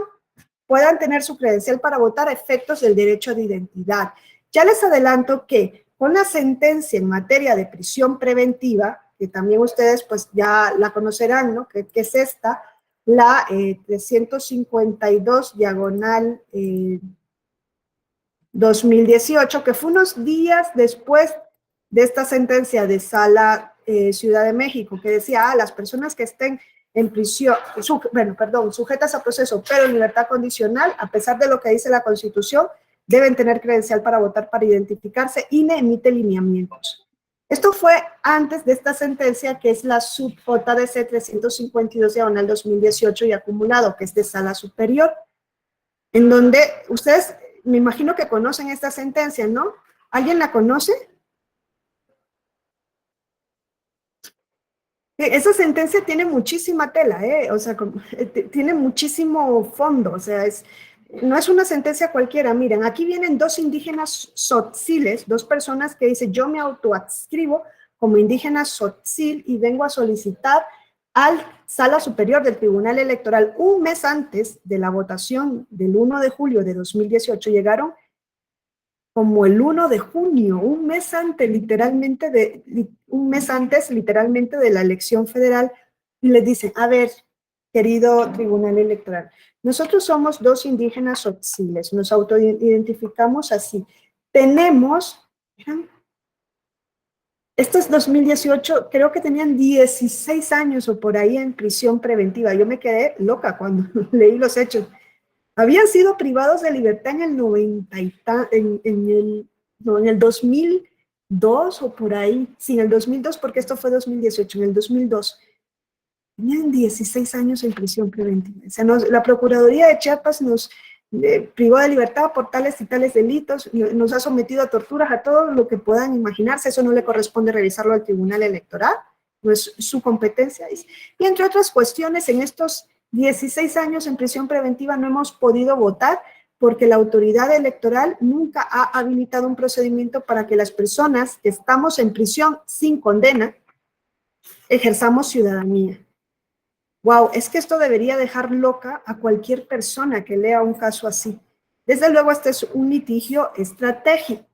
puedan tener su credencial para votar a efectos del derecho de identidad. Ya les adelanto que con la sentencia en materia de prisión preventiva, que también ustedes pues ya la conocerán, ¿no? Que es esta, la 352/2018, que fue unos días después de esta sentencia de Sala Ciudad de México, que decía, las personas que estén en prisión, sujetas a proceso, pero en libertad condicional, a pesar de lo que dice la Constitución, deben tener credencial para votar para identificarse. INE emite lineamientos. Esto fue antes de esta sentencia, que es la sub-JDC 352/2018 y acumulado, que es de Sala Superior, en donde ustedes, me imagino que conocen esta sentencia, ¿no? ¿Alguien la conoce? Esa sentencia tiene muchísima tela, o sea, tiene muchísimo fondo, o sea, no es una sentencia cualquiera. Miren, aquí vienen dos indígenas tzotziles, dos personas que dicen, yo me autoadscribo como indígena tzotzil y vengo a solicitar al Sala Superior del Tribunal Electoral. Un mes antes de la votación del 1 de julio de 2018, llegaron como el 1 de junio, un mes antes literalmente de la elección federal, y les dicen, a ver, querido Tribunal Electoral, nosotros somos dos indígenas tzotziles, nos autoidentificamos así. Tenemos, esto es 2018, creo que tenían 16 años o por ahí en prisión preventiva. Yo me quedé loca cuando leí los hechos. Habían sido privados de libertad en el 2002 o por ahí. Sí, en el 2002, porque esto fue 2018, en el 2002. Tenían 16 años en prisión preventiva. O sea, la Procuraduría de Chiapas nos privó de libertad por tales y tales delitos, nos ha sometido a torturas, a todo lo que puedan imaginarse. Eso no le corresponde revisarlo al Tribunal Electoral, no es su competencia. Y entre otras cuestiones, en estos 16 años en prisión preventiva no hemos podido votar porque la autoridad electoral nunca ha habilitado un procedimiento para que las personas que estamos en prisión sin condena ejerzamos ciudadanía. Wow, es que esto debería dejar loca a cualquier persona que lea un caso así. Desde luego, este es un litigio estratégico.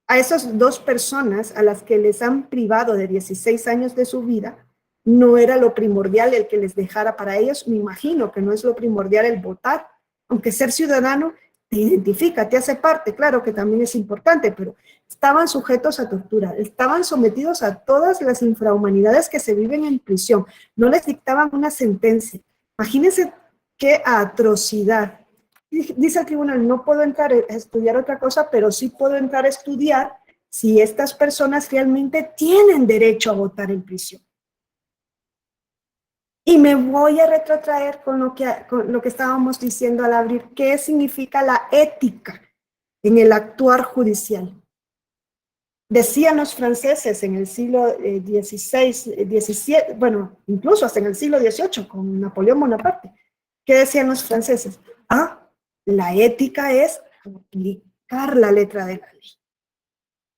A esas dos personas a las que les han privado de 16 años de su vida, no era lo primordial el que les dejara para ellos. Me imagino que no es lo primordial el votar, aunque ser ciudadano te identifica, te hace parte, claro que también es importante, pero estaban sujetos a tortura, estaban sometidos a todas las infrahumanidades que se viven en prisión, no les dictaban una sentencia. Imagínense qué atrocidad. Dice el tribunal, no puedo entrar a estudiar otra cosa, pero sí puedo entrar a estudiar si estas personas realmente tienen derecho a votar en prisión. Y me voy a retrotraer con lo que estábamos diciendo al abrir, qué significa la ética en el actuar judicial. Decían los franceses en el siglo XVI, XVII, bueno, incluso hasta en el siglo XVIII, con Napoleón Bonaparte. ¿Qué decían los franceses? La ética es aplicar la letra de la ley.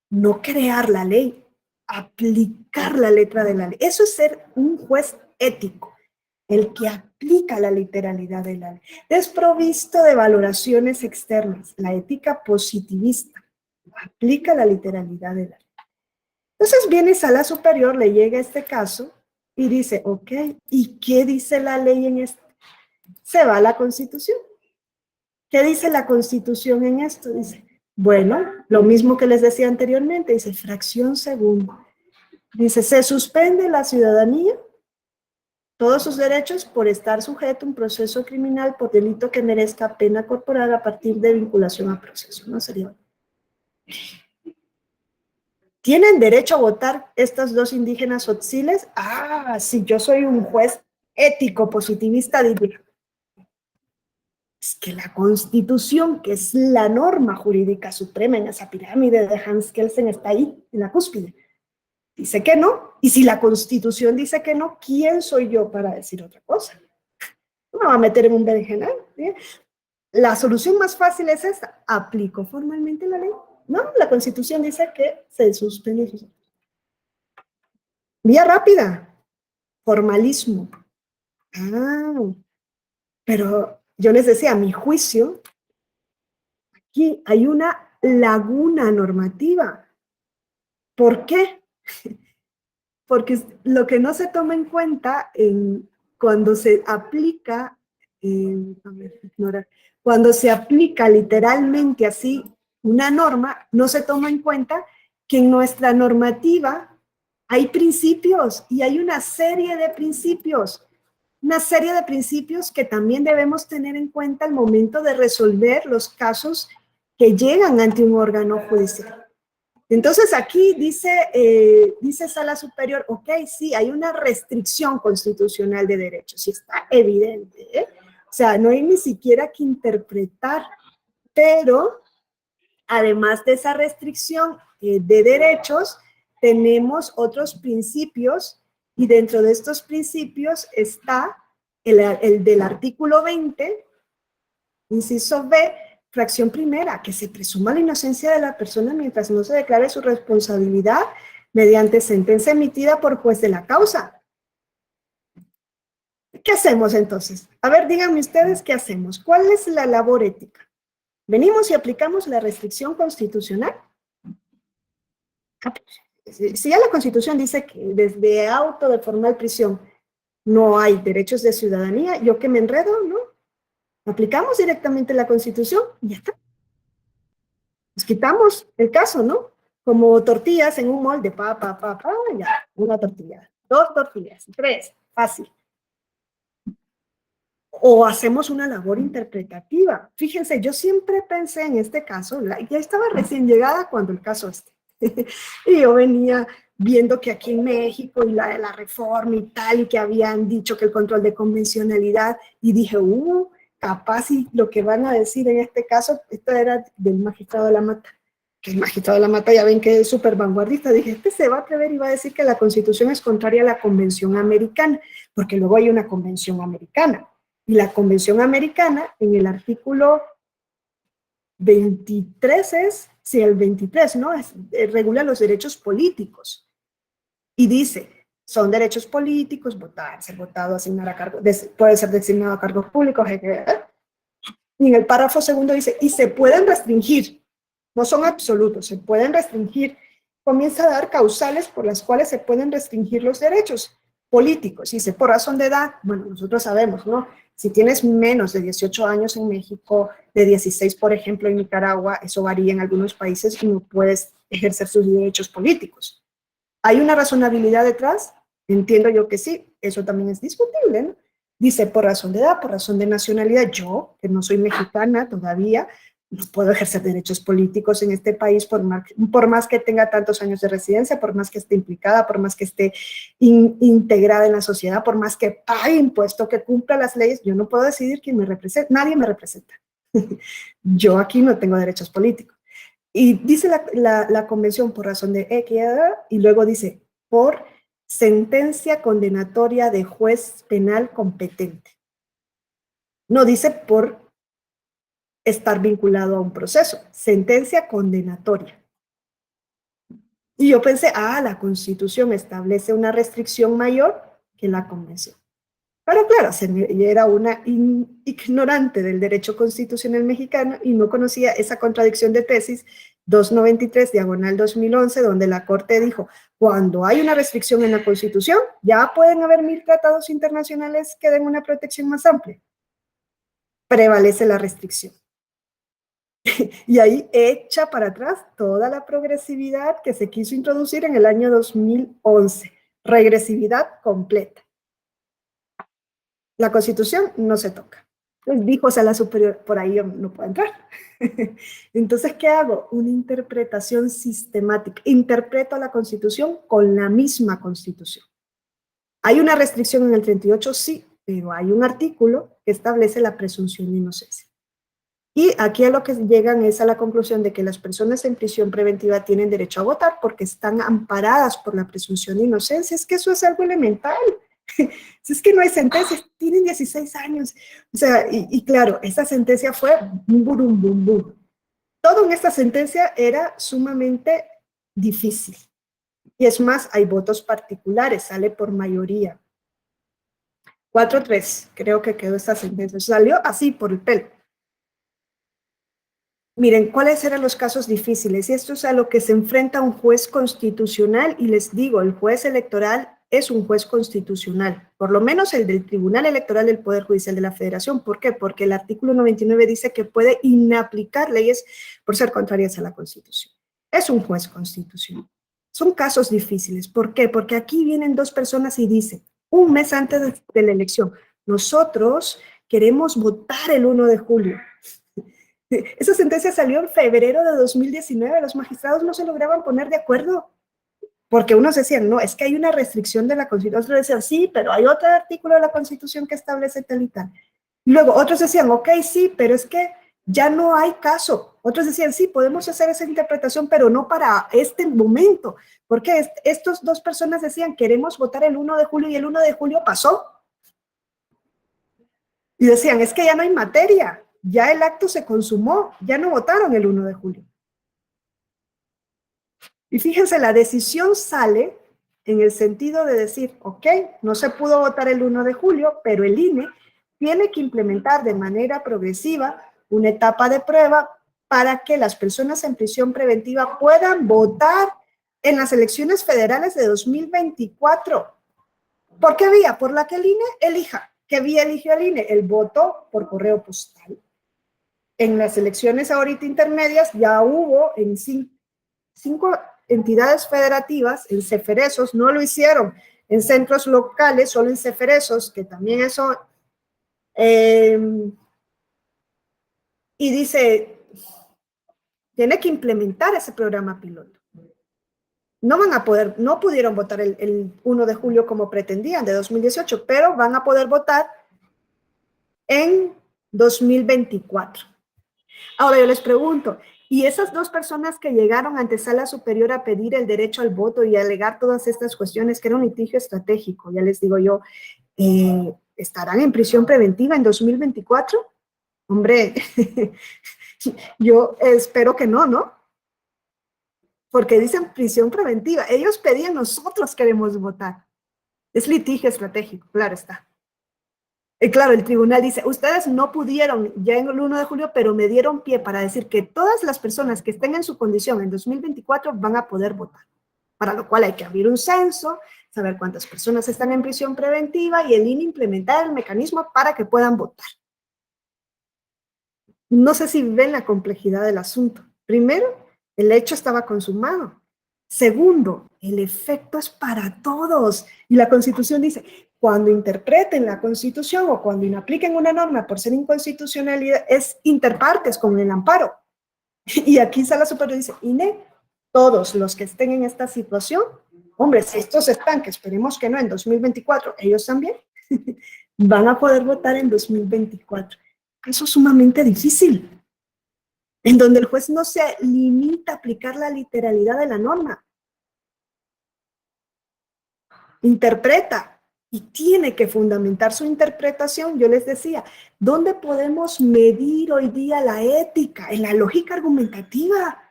No crear la ley, aplicar la letra de la ley. Eso es ser un juez ético, el que aplica la literalidad de la ley, desprovisto de valoraciones externas. La ética positivista aplica la literalidad de la ley. Entonces viene Sala Superior, le llega este caso y dice, ok, ¿y qué dice la ley en esto? Se va a la Constitución. ¿Qué dice la Constitución en esto? Dice, bueno, lo mismo que les decía anteriormente, dice fracción segunda. Dice, se suspende la ciudadanía, todos sus derechos por estar sujeto a un proceso criminal por delito que merezca pena corporal a partir de vinculación a proceso. ¿No sería? ¿Tienen derecho a votar estas dos indígenas tzotziles? Si yo soy un juez ético positivista, diría, es que la Constitución, que es la norma jurídica suprema en esa pirámide de Hans Kelsen, está ahí, en la cúspide. Dice que no, y si la Constitución dice que no, ¿quién soy yo para decir otra cosa? No me va a meter en un berenjenal. ¿Sí? La solución más fácil es esta, ¿aplico formalmente la ley? No, la Constitución dice que se suspende. Vía rápida, formalismo. Pero yo les decía, a mi juicio, aquí hay una laguna normativa. ¿Por qué? Porque lo que no se toma en cuenta cuando se aplica, cuando se aplica literalmente así una norma, no se toma en cuenta que en nuestra normativa hay principios y hay una serie de principios que también debemos tener en cuenta al momento de resolver los casos que llegan ante un órgano judicial. Entonces aquí dice Sala Superior, ok, sí, hay una restricción constitucional de derechos, y está evidente, ¿eh? O sea, no hay ni siquiera que interpretar, pero además de esa restricción de derechos, tenemos otros principios, y dentro de estos principios está el del artículo 20, inciso B, fracción primera, que se presuma la inocencia de la persona mientras no se declare su responsabilidad mediante sentencia emitida por juez de la causa. ¿Qué hacemos entonces? A ver, díganme ustedes qué hacemos. ¿Cuál es la labor ética? ¿Venimos y aplicamos la restricción constitucional? Si ya la Constitución dice que desde auto de formal prisión no hay derechos de ciudadanía, ¿yo qué me enredo, no? Aplicamos directamente la Constitución y ya está. Nos quitamos el caso, ¿no? Como tortillas en un molde, ya, una tortilla, 2 tortillas, 3, fácil. O hacemos una labor interpretativa. Fíjense, yo siempre pensé en este caso, ya estaba recién llegada cuando el caso y yo venía viendo que aquí en México y la reforma y tal, y que habían dicho que el control de convencionalidad, y dije, capaz y lo que van a decir en este caso, esto era del magistrado de la Mata, que el magistrado de la Mata ya ven que es súper vanguardista, dije, este se va a atrever y va a decir que la Constitución es contraria a la Convención Americana, porque luego hay una Convención Americana. Y la Convención Americana, en el artículo 23 el 23, ¿no? Regula los derechos políticos. Y dice, son derechos políticos, votar, ser votado, asignar a cargo, puede ser designado a cargos públicos, y en el párrafo segundo dice, y se pueden restringir, no son absolutos, se pueden restringir, comienza a dar causales por las cuales se pueden restringir los derechos políticos. Dice, por razón de edad, bueno, nosotros sabemos, ¿no? Si tienes menos de 18 años en México, de 16, por ejemplo, en Nicaragua, eso varía en algunos países y no puedes ejercer sus derechos políticos. ¿Hay una razonabilidad detrás? Entiendo yo que sí, eso también es discutible, ¿no? Dice, por razón de edad, por razón de nacionalidad, yo, que no soy mexicana todavía, puedo ejercer derechos políticos en este país por más que tenga tantos años de residencia, por más que esté implicada, por más que esté integrada en la sociedad, por más que pague impuesto, que cumpla las leyes, yo no puedo decidir quién me representa, nadie me representa. Yo aquí no tengo derechos políticos. Y dice la convención por razón de equidad, y luego dice, por sentencia condenatoria de juez penal competente. No dice por estar vinculado a un proceso, sentencia condenatoria. Y yo pensé, la Constitución establece una restricción mayor que la Convención. Pero claro, era una ignorante del derecho constitucional mexicano y no conocía esa contradicción de tesis 293, diagonal 2011, donde la Corte dijo, cuando hay una restricción en la Constitución, ya pueden haber 1000 tratados internacionales que den una protección más amplia. Prevalece la restricción. Y ahí echa para atrás toda la progresividad que se quiso introducir en el año 2011. Regresividad completa. La Constitución no se toca. Pues dijo Sala Superior, por ahí yo no puedo entrar. Entonces, ¿qué hago? Una interpretación sistemática. Interpreto la Constitución con la misma Constitución. ¿Hay una restricción en el 38? Sí, pero hay un artículo que establece la presunción de inocencia. Y aquí a lo que llegan es a la conclusión de que las personas en prisión preventiva tienen derecho a votar porque están amparadas por la presunción de inocencia. Es que eso es algo elemental. Si es que no hay sentencias, tienen 16 años. O sea, y claro, esa sentencia fue un burum, bum, bum. Todo en esta sentencia era sumamente difícil. Y es más, hay votos particulares, sale por mayoría. 4-3, creo que quedó esta sentencia. Salió así, por el pelo. Miren, ¿cuáles eran los casos difíciles? Y esto es a lo que se enfrenta un juez constitucional, y les digo, el juez electoral es un juez constitucional, por lo menos el del Tribunal Electoral del Poder Judicial de la Federación. ¿Por qué? Porque el artículo 99 dice que puede inaplicar leyes por ser contrarias a la Constitución. Es un juez constitucional. Son casos difíciles. ¿Por qué? Porque aquí vienen dos personas y dicen, un mes antes de la elección, nosotros queremos votar el 1 de julio. Esa sentencia salió en febrero de 2019, los magistrados no se lograban poner de acuerdo, porque unos decían, no, es que hay una restricción de la Constitución, otros decían, sí, pero hay otro artículo de la Constitución que establece tal y tal. Luego otros decían, ok, sí, pero es que ya no hay caso. Otros decían, sí, podemos hacer esa interpretación, pero no para este momento, porque estos dos personas decían, queremos votar el 1 de julio, y el 1 de julio pasó. Y decían, es que ya no hay materia. Ya el acto se consumó, ya no votaron el 1 de julio. Y fíjense, la decisión sale en el sentido de decir, ok, no se pudo votar el 1 de julio, pero el INE tiene que implementar de manera progresiva una etapa de prueba para que las personas en prisión preventiva puedan votar en las elecciones federales de 2024. ¿Por qué vía? Por la que el INE elija. ¿Qué vía eligió el INE? El voto por correo postal. En las elecciones ahorita intermedias ya hubo en cinco entidades federativas, en ceferesos, no lo hicieron en centros locales, solo en ceferesos, que también eso, y dice, tiene que implementar ese programa piloto. No van a poder, no pudieron votar el 1 de julio como pretendían, de 2018, pero van a poder votar en 2024. Ahora yo les pregunto, ¿y esas dos personas que llegaron ante Sala Superior a pedir el derecho al voto y a alegar todas estas cuestiones, que era un litigio estratégico, ya les digo yo, ¿estarán en prisión preventiva en 2024? Hombre, yo espero que no, ¿no? Porque dicen prisión preventiva. Ellos pedían, nosotros queremos votar. Es litigio estratégico, claro está. Y claro, el tribunal dice, ustedes no pudieron ya en el 1 de julio, pero me dieron pie para decir que todas las personas que estén en su condición en 2024 van a poder votar. Para lo cual hay que abrir un censo, saber cuántas personas están en prisión preventiva y el INE implementar el mecanismo para que puedan votar. No sé si ven la complejidad del asunto. Primero, el hecho estaba consumado. Segundo, el efecto es para todos. Y la Constitución dice, cuando interpreten la Constitución o cuando inapliquen una norma por ser inconstitucionalidad, es interpartes con el amparo. Y aquí Sala Superior dice, INE, todos los que estén en esta situación, hombre, si estos están, que esperemos que no, en 2024, ellos también, van a poder votar en 2024. Eso es sumamente difícil, en donde el juez no se limita a aplicar la literalidad de la norma. Interpreta y tiene que fundamentar su interpretación. Yo les decía, ¿dónde podemos medir hoy día la ética? En la lógica argumentativa.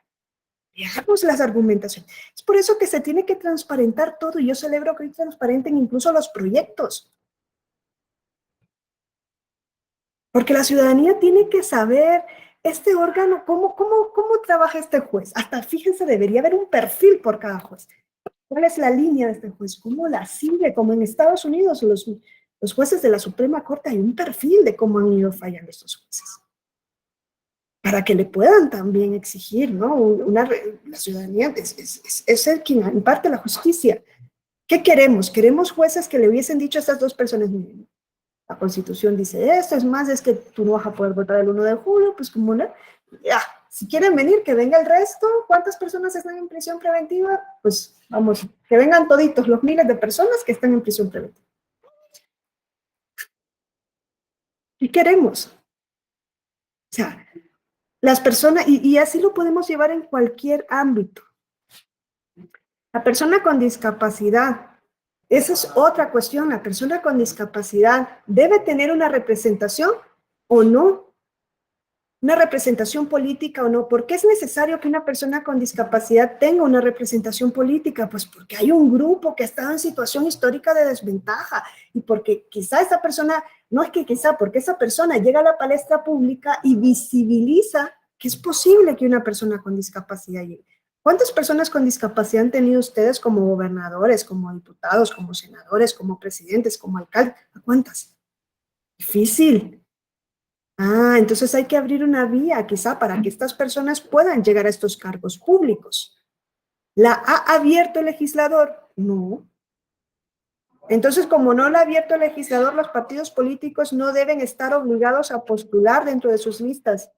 Veamos las argumentaciones. Es por eso que se tiene que transparentar todo y yo celebro que hoy transparenten incluso los proyectos. Porque la ciudadanía tiene que saber este órgano, cómo trabaja este juez. Hasta fíjense, debería haber un perfil por cada juez. ¿Cuál es la línea de este juez? ¿Cómo la sigue? Como en Estados Unidos, los jueces de la Suprema Corte, hay un perfil de cómo han ido fallando estos jueces. Para que le puedan también exigir, ¿no? La ciudadanía es el quien imparte la justicia. ¿Qué queremos? Queremos jueces que le hubiesen dicho a estas dos personas, miren, la Constitución dice esto, es más, es que tú no vas a poder votar el 1 de julio, pues como no, ya, si quieren venir, que venga el resto. ¿Cuántas personas están en prisión preventiva? Pues vamos, que vengan toditos los miles de personas que están en prisión preventiva. ¿Qué queremos? O sea, las personas, y así lo podemos llevar en cualquier ámbito. La persona con discapacidad, esa es otra cuestión, la persona con discapacidad debe tener una representación o no, una representación política o no. ¿Por qué es necesario que una persona con discapacidad tenga una representación política? Pues porque hay un grupo que ha estado en situación histórica de desventaja y porque quizá esa persona, no es que quizá, porque esa persona llega a la palestra pública y visibiliza que es posible que una persona con discapacidad llegue. ¿Cuántas personas con discapacidad han tenido ustedes como gobernadores, como diputados, como senadores, como presidentes, como alcaldes? ¿A cuántas? Difícil. Entonces hay que abrir una vía quizá para que estas personas puedan llegar a estos cargos públicos. ¿La ha abierto el legislador? No. Entonces, como no la ha abierto el legislador, los partidos políticos no deben estar obligados a postular dentro de sus listas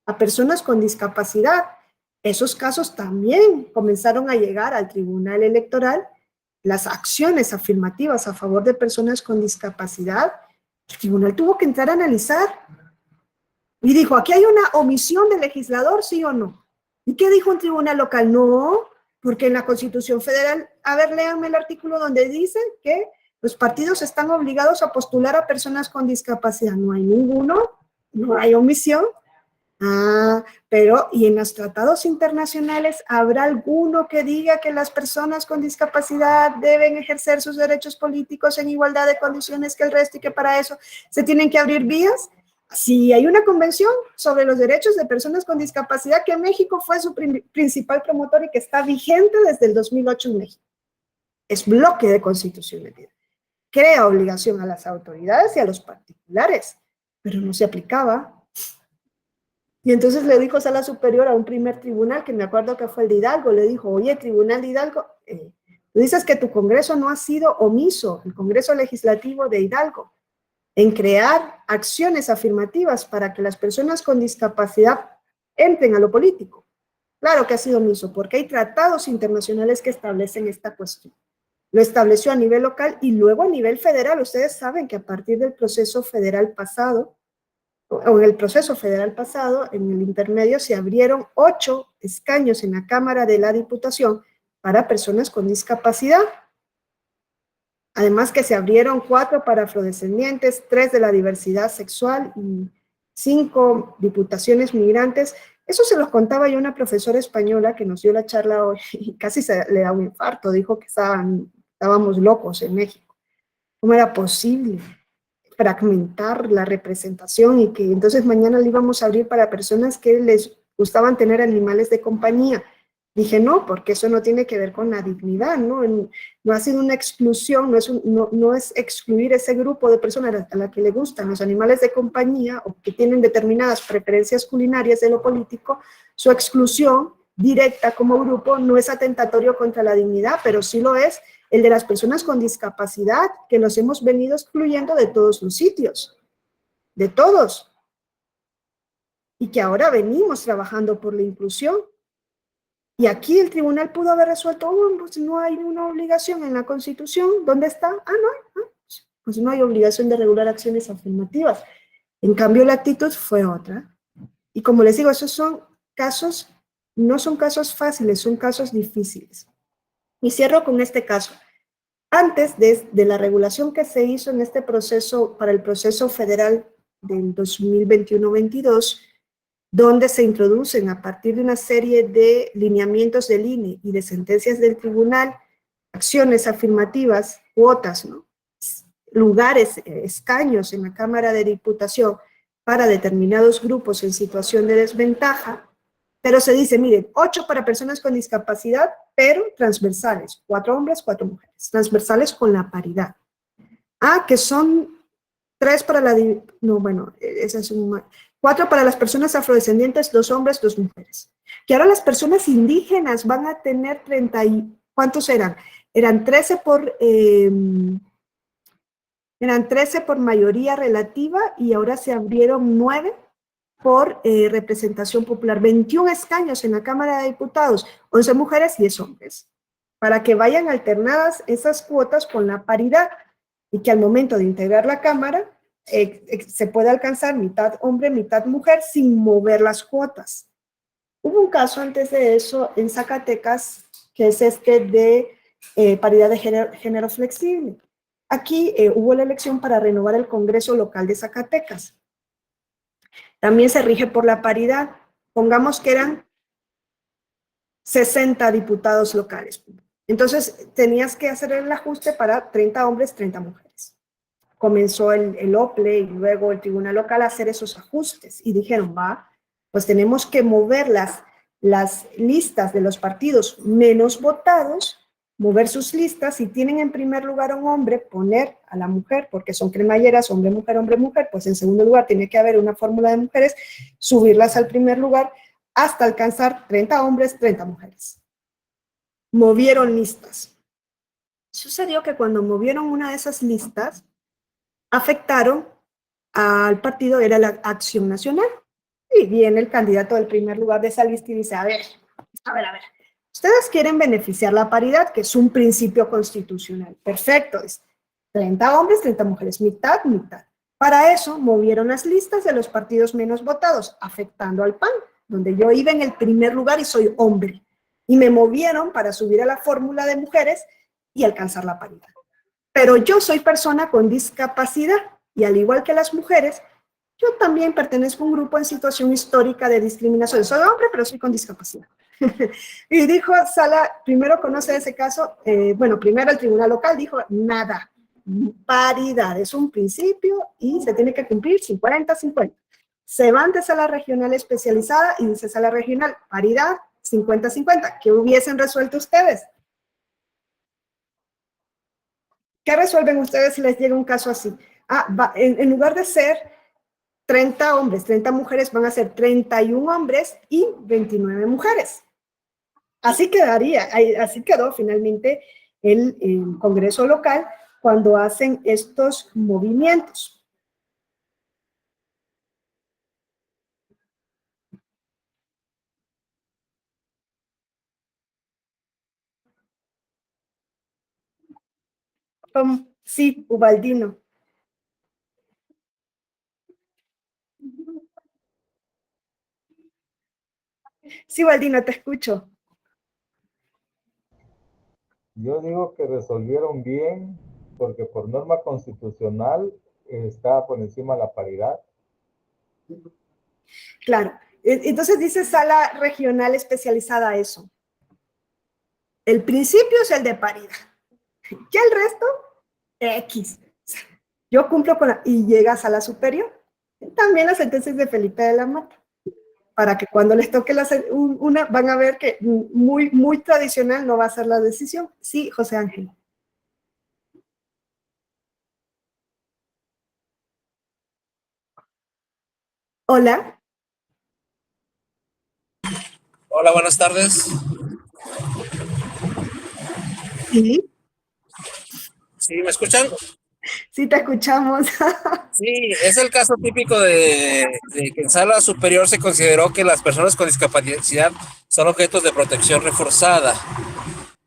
a personas con discapacidad. Esos casos también comenzaron a llegar al Tribunal Electoral. Las acciones afirmativas a favor de personas con discapacidad, el tribunal tuvo que entrar a analizar. Y dijo, ¿aquí hay una omisión del legislador, sí o no? ¿Y qué dijo un tribunal local? No, porque en la Constitución Federal, a ver, léanme el artículo donde dice que los partidos están obligados a postular a personas con discapacidad. No hay ninguno, no hay omisión. Pero, ¿y en los tratados internacionales habrá alguno que diga que las personas con discapacidad deben ejercer sus derechos políticos en igualdad de condiciones que el resto y que para eso se tienen que abrir vías? Sí, hay una convención sobre los derechos de personas con discapacidad que México fue su principal promotor y que está vigente desde el 2008 en México. Es bloque de constitucionalidad. Crea obligación a las autoridades y a los particulares, pero no se aplicaba. Y entonces le dijo Sala Superior a un primer tribunal, que me acuerdo que fue el de Hidalgo, le dijo, oye, Tribunal de Hidalgo, tú dices que tu Congreso no ha sido omiso, el Congreso Legislativo de Hidalgo, en crear acciones afirmativas para que las personas con discapacidad entren a lo político. Claro que ha sido omiso, porque hay tratados internacionales que establecen esta cuestión. Lo estableció a nivel local y luego a nivel federal. Ustedes saben que a partir del proceso federal pasado, o en el proceso federal pasado, en el intermedio, se abrieron 8 escaños en la Cámara de la Diputación para personas con discapacidad. Además que se abrieron 4 para afrodescendientes, 3 de la diversidad sexual y 5 diputaciones migrantes. Eso se los contaba yo a una profesora española que nos dio la charla hoy y casi le da un infarto, dijo que estábamos locos en México. ¿Cómo era posible fragmentar la representación y que entonces mañana le íbamos a abrir para personas que les gustaban tener animales de compañía? Dije, no, porque eso no tiene que ver con la dignidad, ¿no? No ha sido una exclusión, no es excluir ese grupo de personas a la que le gustan los animales de compañía o que tienen determinadas preferencias culinarias de lo político. Su exclusión directa como grupo no es atentatorio contra la dignidad, pero sí lo es el de las personas con discapacidad, que los hemos venido excluyendo de todos los sitios, de todos, y que ahora venimos trabajando por la inclusión. Y aquí el tribunal pudo haber resuelto, oh, pues no hay una obligación en la Constitución. ¿Dónde está? Ah, no, pues no hay obligación de regular acciones afirmativas. En cambio, la actitud fue otra. Y como les digo, esos son casos, no son casos fáciles, son casos difíciles. Y cierro con este caso. Antes de la regulación que se hizo en este proceso, para el proceso federal del 2021-22, donde se introducen a partir de una serie de lineamientos del INE y de sentencias del tribunal, acciones afirmativas, cuotas, ¿no? Lugares, escaños en la Cámara de Diputación para determinados grupos en situación de desventaja, pero se dice, miren, 8 para personas con discapacidad, pero transversales, 4 hombres, 4 mujeres, transversales con la paridad. Ah, que son 3 para la, no, bueno, esa es un, 4 para las personas afrodescendientes, 2 hombres, 2 mujeres. Que ahora las personas indígenas van a tener 30 y, ¿cuántos eran? Eran 13 por mayoría relativa y ahora se abrieron 9 por representación popular, 21 escaños en la Cámara de Diputados, 11 mujeres, 10 hombres, para que vayan alternadas esas cuotas con la paridad y que al momento de integrar la Cámara se pueda alcanzar mitad hombre, mitad mujer sin mover las cuotas. Hubo un caso antes de eso en Zacatecas, que es este de paridad de género flexible. Aquí hubo la elección para renovar el Congreso local de Zacatecas. También se rige por la paridad. Pongamos que eran 60 diputados locales. Entonces, tenías que hacer el ajuste para 30 hombres, 30 mujeres. Comenzó el OPLE y luego el tribunal local a hacer esos ajustes y dijeron, va, pues tenemos que mover las listas de los partidos menos votados, mover sus listas, si tienen en primer lugar a un hombre, poner a la mujer, porque son cremalleras, hombre, mujer, pues en segundo lugar tiene que haber una fórmula de mujeres, subirlas al primer lugar hasta alcanzar 30 hombres, 30 mujeres. Movieron listas. Sucedió que cuando movieron una de esas listas, afectaron al partido, era la Acción Nacional. Y viene el candidato del primer lugar de esa lista y dice, a ver, ustedes quieren beneficiar la paridad, que es un principio constitucional. Perfecto, es 30 hombres, 30 mujeres, mitad, mitad. Para eso movieron las listas de los partidos menos votados, afectando al PAN, donde yo iba en el primer lugar y soy hombre. Y me movieron para subir a la fórmula de mujeres y alcanzar la paridad. Pero yo soy persona con discapacidad y al igual que las mujeres, yo también pertenezco a un grupo en situación histórica de discriminación. Soy hombre, pero soy con discapacidad. Y dijo Sala, primero conoce ese caso, primero el tribunal local dijo, nada, paridad, es un principio y se tiene que cumplir 50-50. Se va ante Sala Regional Especializada y dice Sala Regional, paridad 50-50. ¿Qué hubiesen resuelto ustedes? ¿Qué resuelven ustedes si les llega un caso así? En lugar de ser 30 hombres, 30 mujeres, van a ser 31 hombres y 29 mujeres. Así quedaría, así quedó finalmente el Congreso local cuando hacen estos movimientos. Sí, Ubaldino. Sí, Ubaldino, te escucho. Yo digo que resolvieron bien porque por norma constitucional está por encima la paridad. Claro. Entonces dice sala regional especializada a eso. El principio es el de paridad. ¿Qué el resto? X. Yo cumplo con y llega a sala superior. También las sentencias de Felipe de la Mata. Para que cuando les toque una, van a ver que muy tradicional no va a ser la decisión. Sí, José Ángel. Hola. Hola, buenas tardes. Sí, ¿Sí me escuchan? sí te escuchamos. Sí, es el caso típico de que en sala superior se consideró que las personas con discapacidad son objetos de protección reforzada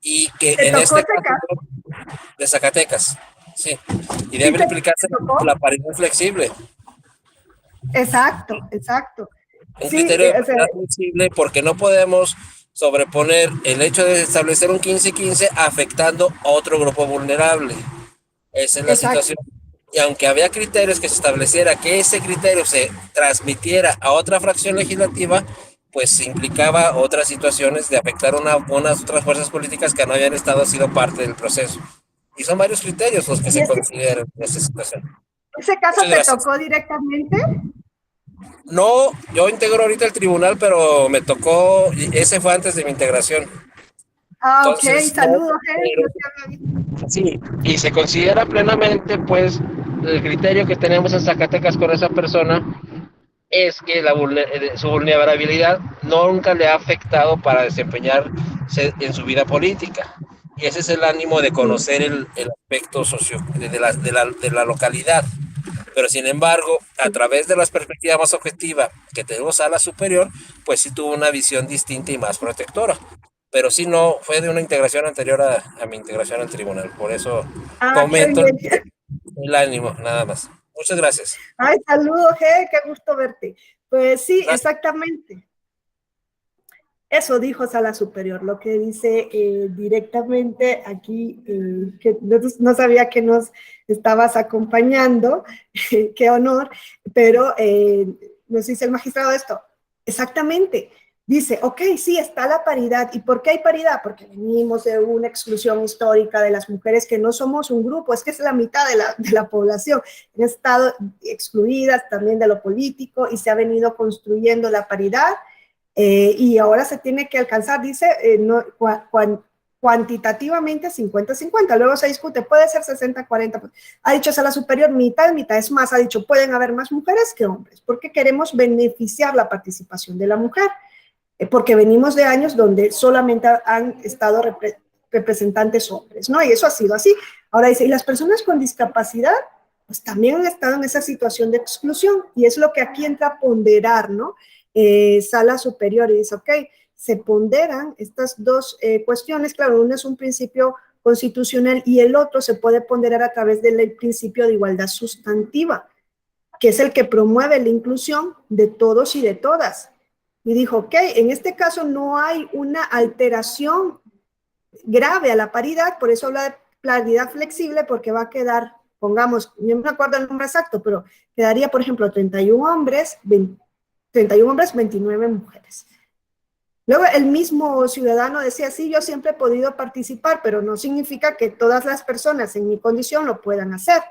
y que ¿Te en tocó este ese caso caso? de Zacatecas, sí, y ¿Sí debe te aplicarse tocó? la paridad flexible. Exacto, exacto. Un Sí, criterio de o sea, paridad flexible porque no podemos sobreponer el hecho de establecer un 15-15 afectando a otro grupo vulnerable. Esa es la exacto. situación. Y aunque había criterios que se estableciera que ese criterio se transmitiera a otra fracción legislativa, pues implicaba otras situaciones de afectar unas otras fuerzas políticas que no habían sido parte del proceso. Y son varios criterios los que ¿Y se consideran en esta situación. ese caso Muchas te gracias. tocó directamente? No, yo integro ahorita el tribunal, pero me tocó, y ese fue antes de mi integración. Ah, ok, Entonces, no, saludos, pero no te había visto. sí, y se considera plenamente, pues, el criterio que tenemos en Zacatecas con esa persona es que su vulnerabilidad nunca le ha afectado para desempeñarse en su vida política. Y ese es el ánimo de Sí. conocer el aspecto socio de la localidad. Pero sin embargo, a través de la perspectiva más objetiva que tenemos a la superior, pues sí tuvo una visión distinta y más protectora. Pero sí no, fue de una integración anterior a mi integración al tribunal. Por eso Ah, qué comento bien. el ánimo, nada más. Muchas gracias. Ay, saludos, qué gusto verte. Pues sí, Gracias. exactamente. Eso dijo Sala Superior, lo que dice directamente aquí, que no sabía que nos estabas acompañando, qué honor, pero nos dice el magistrado esto, exactamente, dice, ok, sí, está la paridad, ¿y por qué hay paridad? Porque venimos de una exclusión histórica de las mujeres que no somos un grupo, es que es la mitad de la población, han estado excluidas también de lo político y se ha venido construyendo la paridad, y ahora se tiene que alcanzar, dice, cuantitativamente 50-50, luego se discute, puede ser 60-40, ha dicho Sala Superior, mitad, es más, ha dicho, pueden haber más mujeres que hombres, porque queremos beneficiar la participación de la mujer, porque venimos de años donde solamente han estado representantes hombres, ¿no? Y eso ha sido así. Ahora dice, y las personas con discapacidad, pues también han estado en esa situación de exclusión, y es lo que aquí entra a ponderar, ¿no? Sala Superior y dice, ok, se ponderan estas dos cuestiones, claro, uno es un principio constitucional y el otro se puede ponderar a través del principio de igualdad sustantiva, que es el que promueve la inclusión de todos y de todas. Y dijo, ok, en este caso no hay una alteración grave a la paridad, por eso habla de paridad flexible, porque va a quedar, pongamos, no me acuerdo el nombre exacto, pero quedaría, por ejemplo, 31 hombres, 29 mujeres. Luego el mismo ciudadano decía, sí, yo siempre he podido participar, pero no significa que todas las personas en mi condición lo puedan hacer.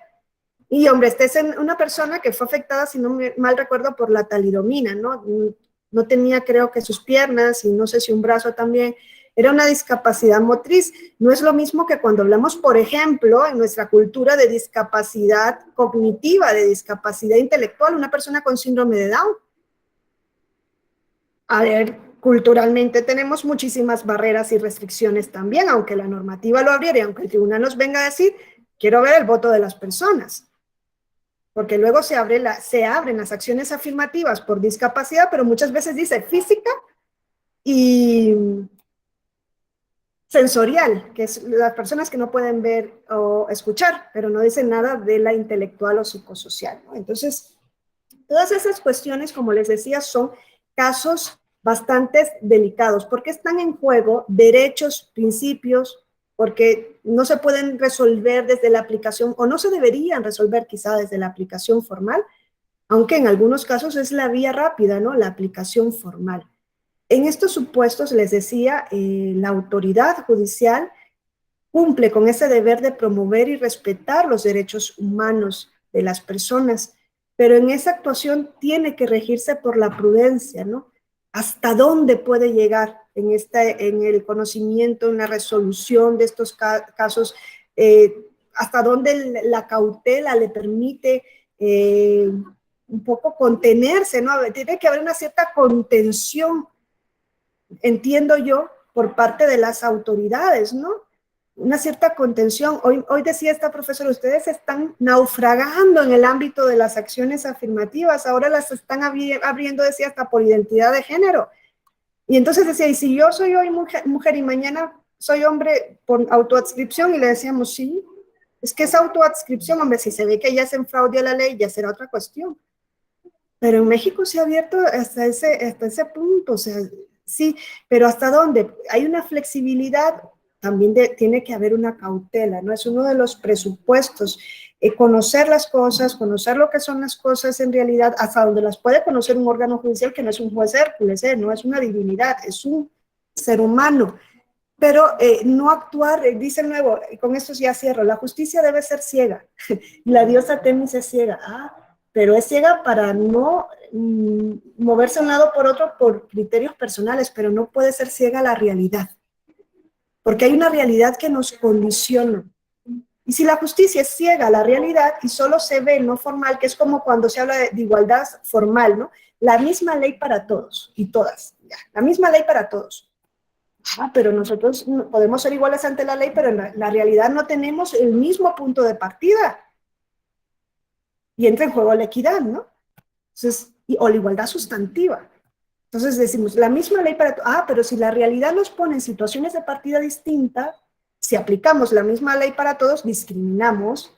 Y hombre, esta es una persona que fue afectada, si no mal recuerdo, por la talidomina, ¿no? No tenía, creo que sus piernas y no sé si un brazo también. Era una discapacidad motriz. No es lo mismo que cuando hablamos, por ejemplo, en nuestra cultura de discapacidad cognitiva, de discapacidad intelectual, una persona con síndrome de Down. A ver, culturalmente tenemos muchísimas barreras y restricciones también, aunque la normativa lo abriera y aunque el tribunal nos venga a decir, quiero ver el voto de las personas. Porque luego se abren las acciones afirmativas por discapacidad, pero muchas veces dice física y sensorial, que es las personas que no pueden ver o escuchar, pero no dicen nada de la intelectual o psicosocial, ¿no? Entonces, todas esas cuestiones, como les decía, son casos bastante delicados, porque están en juego derechos, principios, porque no se pueden resolver desde la aplicación, o no se deberían resolver quizá desde la aplicación formal, aunque en algunos casos es la vía rápida, ¿no? La aplicación formal. En estos supuestos, les decía, la autoridad judicial cumple con ese deber de promover y respetar los derechos humanos de las personas, pero en esa actuación tiene que regirse por la prudencia, ¿no? ¿Hasta dónde puede llegar en el conocimiento, en la resolución de estos casos? ¿Hasta dónde la cautela le permite un poco contenerse, ¿no? Tiene que haber una cierta contención, entiendo yo, por parte de las autoridades, ¿no? Una cierta contención. Hoy decía esta profesora, ustedes están naufragando en el ámbito de las acciones afirmativas, ahora las están abriendo, decía, hasta por identidad de género. Y entonces decía, y si yo soy hoy mujer y mañana soy hombre por autoadscripción, y le decíamos, sí, es que esa autoadscripción, hombre, si se ve que ya se enfraude a la ley, ya será otra cuestión. Pero en México se ha abierto hasta ese punto, o sea, sí, pero ¿hasta dónde? Hay una flexibilidad, también tiene que haber una cautela, ¿no? Es uno de los presupuestos, conocer las cosas, conocer lo que son las cosas en realidad, hasta donde las puede conocer un órgano judicial que no es un juez Hércules, no es una divinidad, es un ser humano. Pero no actuar, dice el nuevo, con esto ya cierro, la justicia debe ser ciega, y la diosa Temis es ciega. Pero es ciega para no moverse de un lado por otro por criterios personales, pero no puede ser ciega a la realidad, porque hay una realidad que nos condiciona. Y si la justicia es ciega a la realidad y solo se ve no formal, que es como cuando se habla de igualdad formal, ¿no? La misma ley para todos y todas, ya, la misma ley para todos. Pero nosotros podemos ser iguales ante la ley, pero en la realidad no tenemos el mismo punto de partida. Y entra en juego la equidad, ¿no? Entonces, o la igualdad sustantiva. Entonces decimos, la misma ley para... pero si la realidad nos pone en situaciones de partida distinta, si aplicamos la misma ley para todos, discriminamos.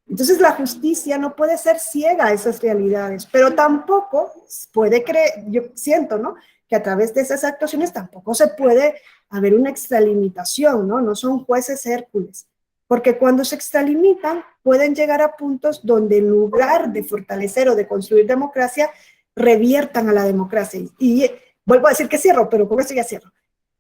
Entonces la justicia no puede ser ciega a esas realidades, pero tampoco puede creer, yo siento, ¿no?, que a través de esas actuaciones tampoco se puede haber una extralimitación, ¿no? No son jueces Hércules. Porque cuando se extralimitan, pueden llegar a puntos donde en lugar de fortalecer o de construir democracia, reviertan a la democracia. Y vuelvo a decir que cierro, pero con esto ya cierro.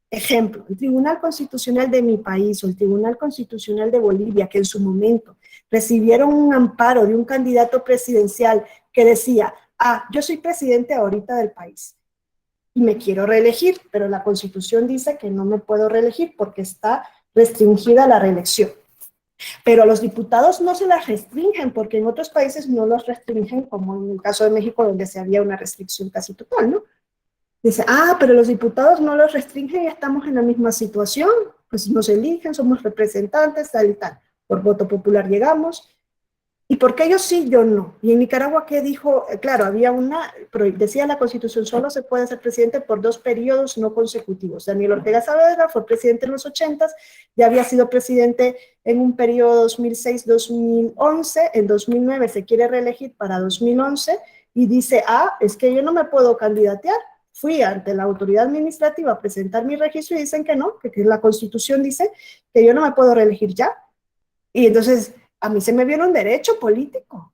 Ejemplo, el Tribunal Constitucional de mi país o el Tribunal Constitucional de Bolivia, que en su momento recibieron un amparo de un candidato presidencial que decía, yo soy presidente ahorita del país y me quiero reelegir, pero la Constitución dice que no me puedo reelegir porque está restringida la reelección. Pero a los diputados no se las restringen, porque en otros países no los restringen, como en el caso de México, donde se había una restricción casi total, ¿no? Dice, pero los diputados no los restringen y estamos en la misma situación, pues nos eligen, somos representantes, tal y tal. Por voto popular llegamos. ¿Y por qué ellos sí, yo no? Y en Nicaragua, ¿qué dijo? Claro, decía la Constitución, solo se puede ser presidente por 2 periodos no consecutivos. Daniel Ortega Saavedra fue presidente en los 80s, ya había sido presidente en un periodo 2006-2011, en 2009 se quiere reelegir para 2011, y dice, es que yo no me puedo candidatear. Fui ante la autoridad administrativa a presentar mi registro y dicen que no, que la Constitución dice que yo no me puedo reelegir ya. Y entonces a mí se me viene un derecho político.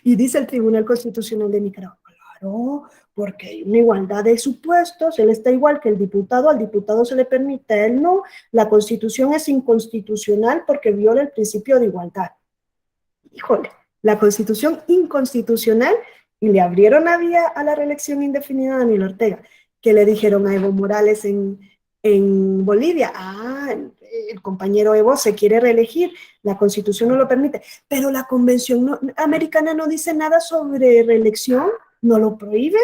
Y dice el Tribunal Constitucional de Nicaragua, claro, porque hay una igualdad de supuestos, él está igual que el diputado, al diputado se le permite, a él no, la Constitución es inconstitucional porque viola el principio de igualdad. Híjole, la Constitución inconstitucional, y le abrieron la vía a la reelección indefinida a Daniel Ortega, que le dijeron a Evo Morales en Bolivia, el compañero Evo se quiere reelegir, la Constitución no lo permite, pero la Convención Americana no dice nada sobre reelección, no lo prohíbe.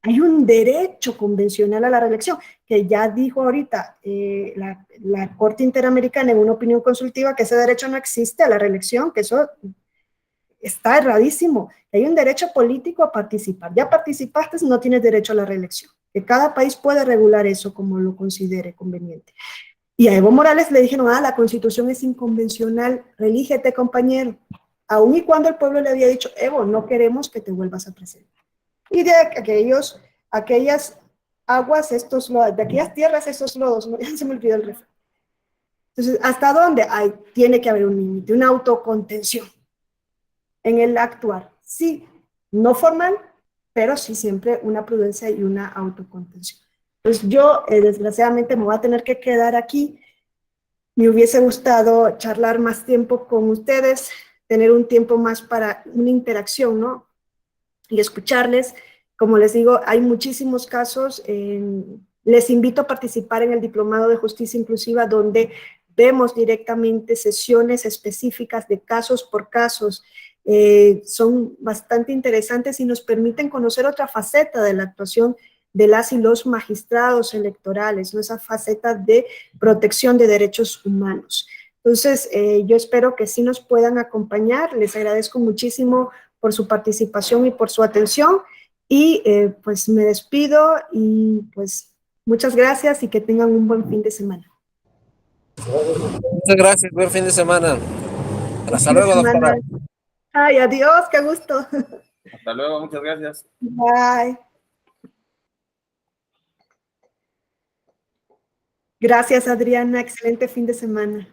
Hay un derecho convencional a la reelección, que ya dijo ahorita la Corte Interamericana en una opinión consultiva que ese derecho no existe a la reelección, que eso está erradísimo. Hay un derecho político a participar. Ya participaste, no tienes derecho a la reelección. Que cada país puede regular eso como lo considere conveniente. Y a Evo Morales le dijeron, la Constitución es inconvencional, relígete, compañero. Aun y cuando el pueblo le había dicho, Evo, no queremos que te vuelvas a presentar. Y de aquellas aguas, de aquellas tierras, estos lodos, ya se me olvidó el refrán. Entonces, ¿hasta dónde? Tiene que haber un límite, una autocontención en el actuar. Sí, no formal, pero sí siempre una prudencia y una autocontención. Pues yo, desgraciadamente, me voy a tener que quedar aquí. Me hubiese gustado charlar más tiempo con ustedes, tener un tiempo más para una interacción, ¿no? Y escucharles. Como les digo, hay muchísimos casos. Les invito a participar en el Diplomado de Justicia Inclusiva, donde vemos directamente sesiones específicas de casos por casos. Son bastante interesantes y nos permiten conocer otra faceta de la actuación de las y los magistrados electorales, ¿no? Esa faceta de protección de derechos humanos. Entonces, yo espero que sí nos puedan acompañar. Les agradezco muchísimo por su participación y por su atención. Y pues me despido y pues muchas gracias y que tengan un buen fin de semana. Muchas gracias, buen fin de semana. Hasta luego, doctora. Ay, adiós, qué gusto. Hasta luego, muchas gracias. Bye. Gracias, Adriana. Excelente fin de semana.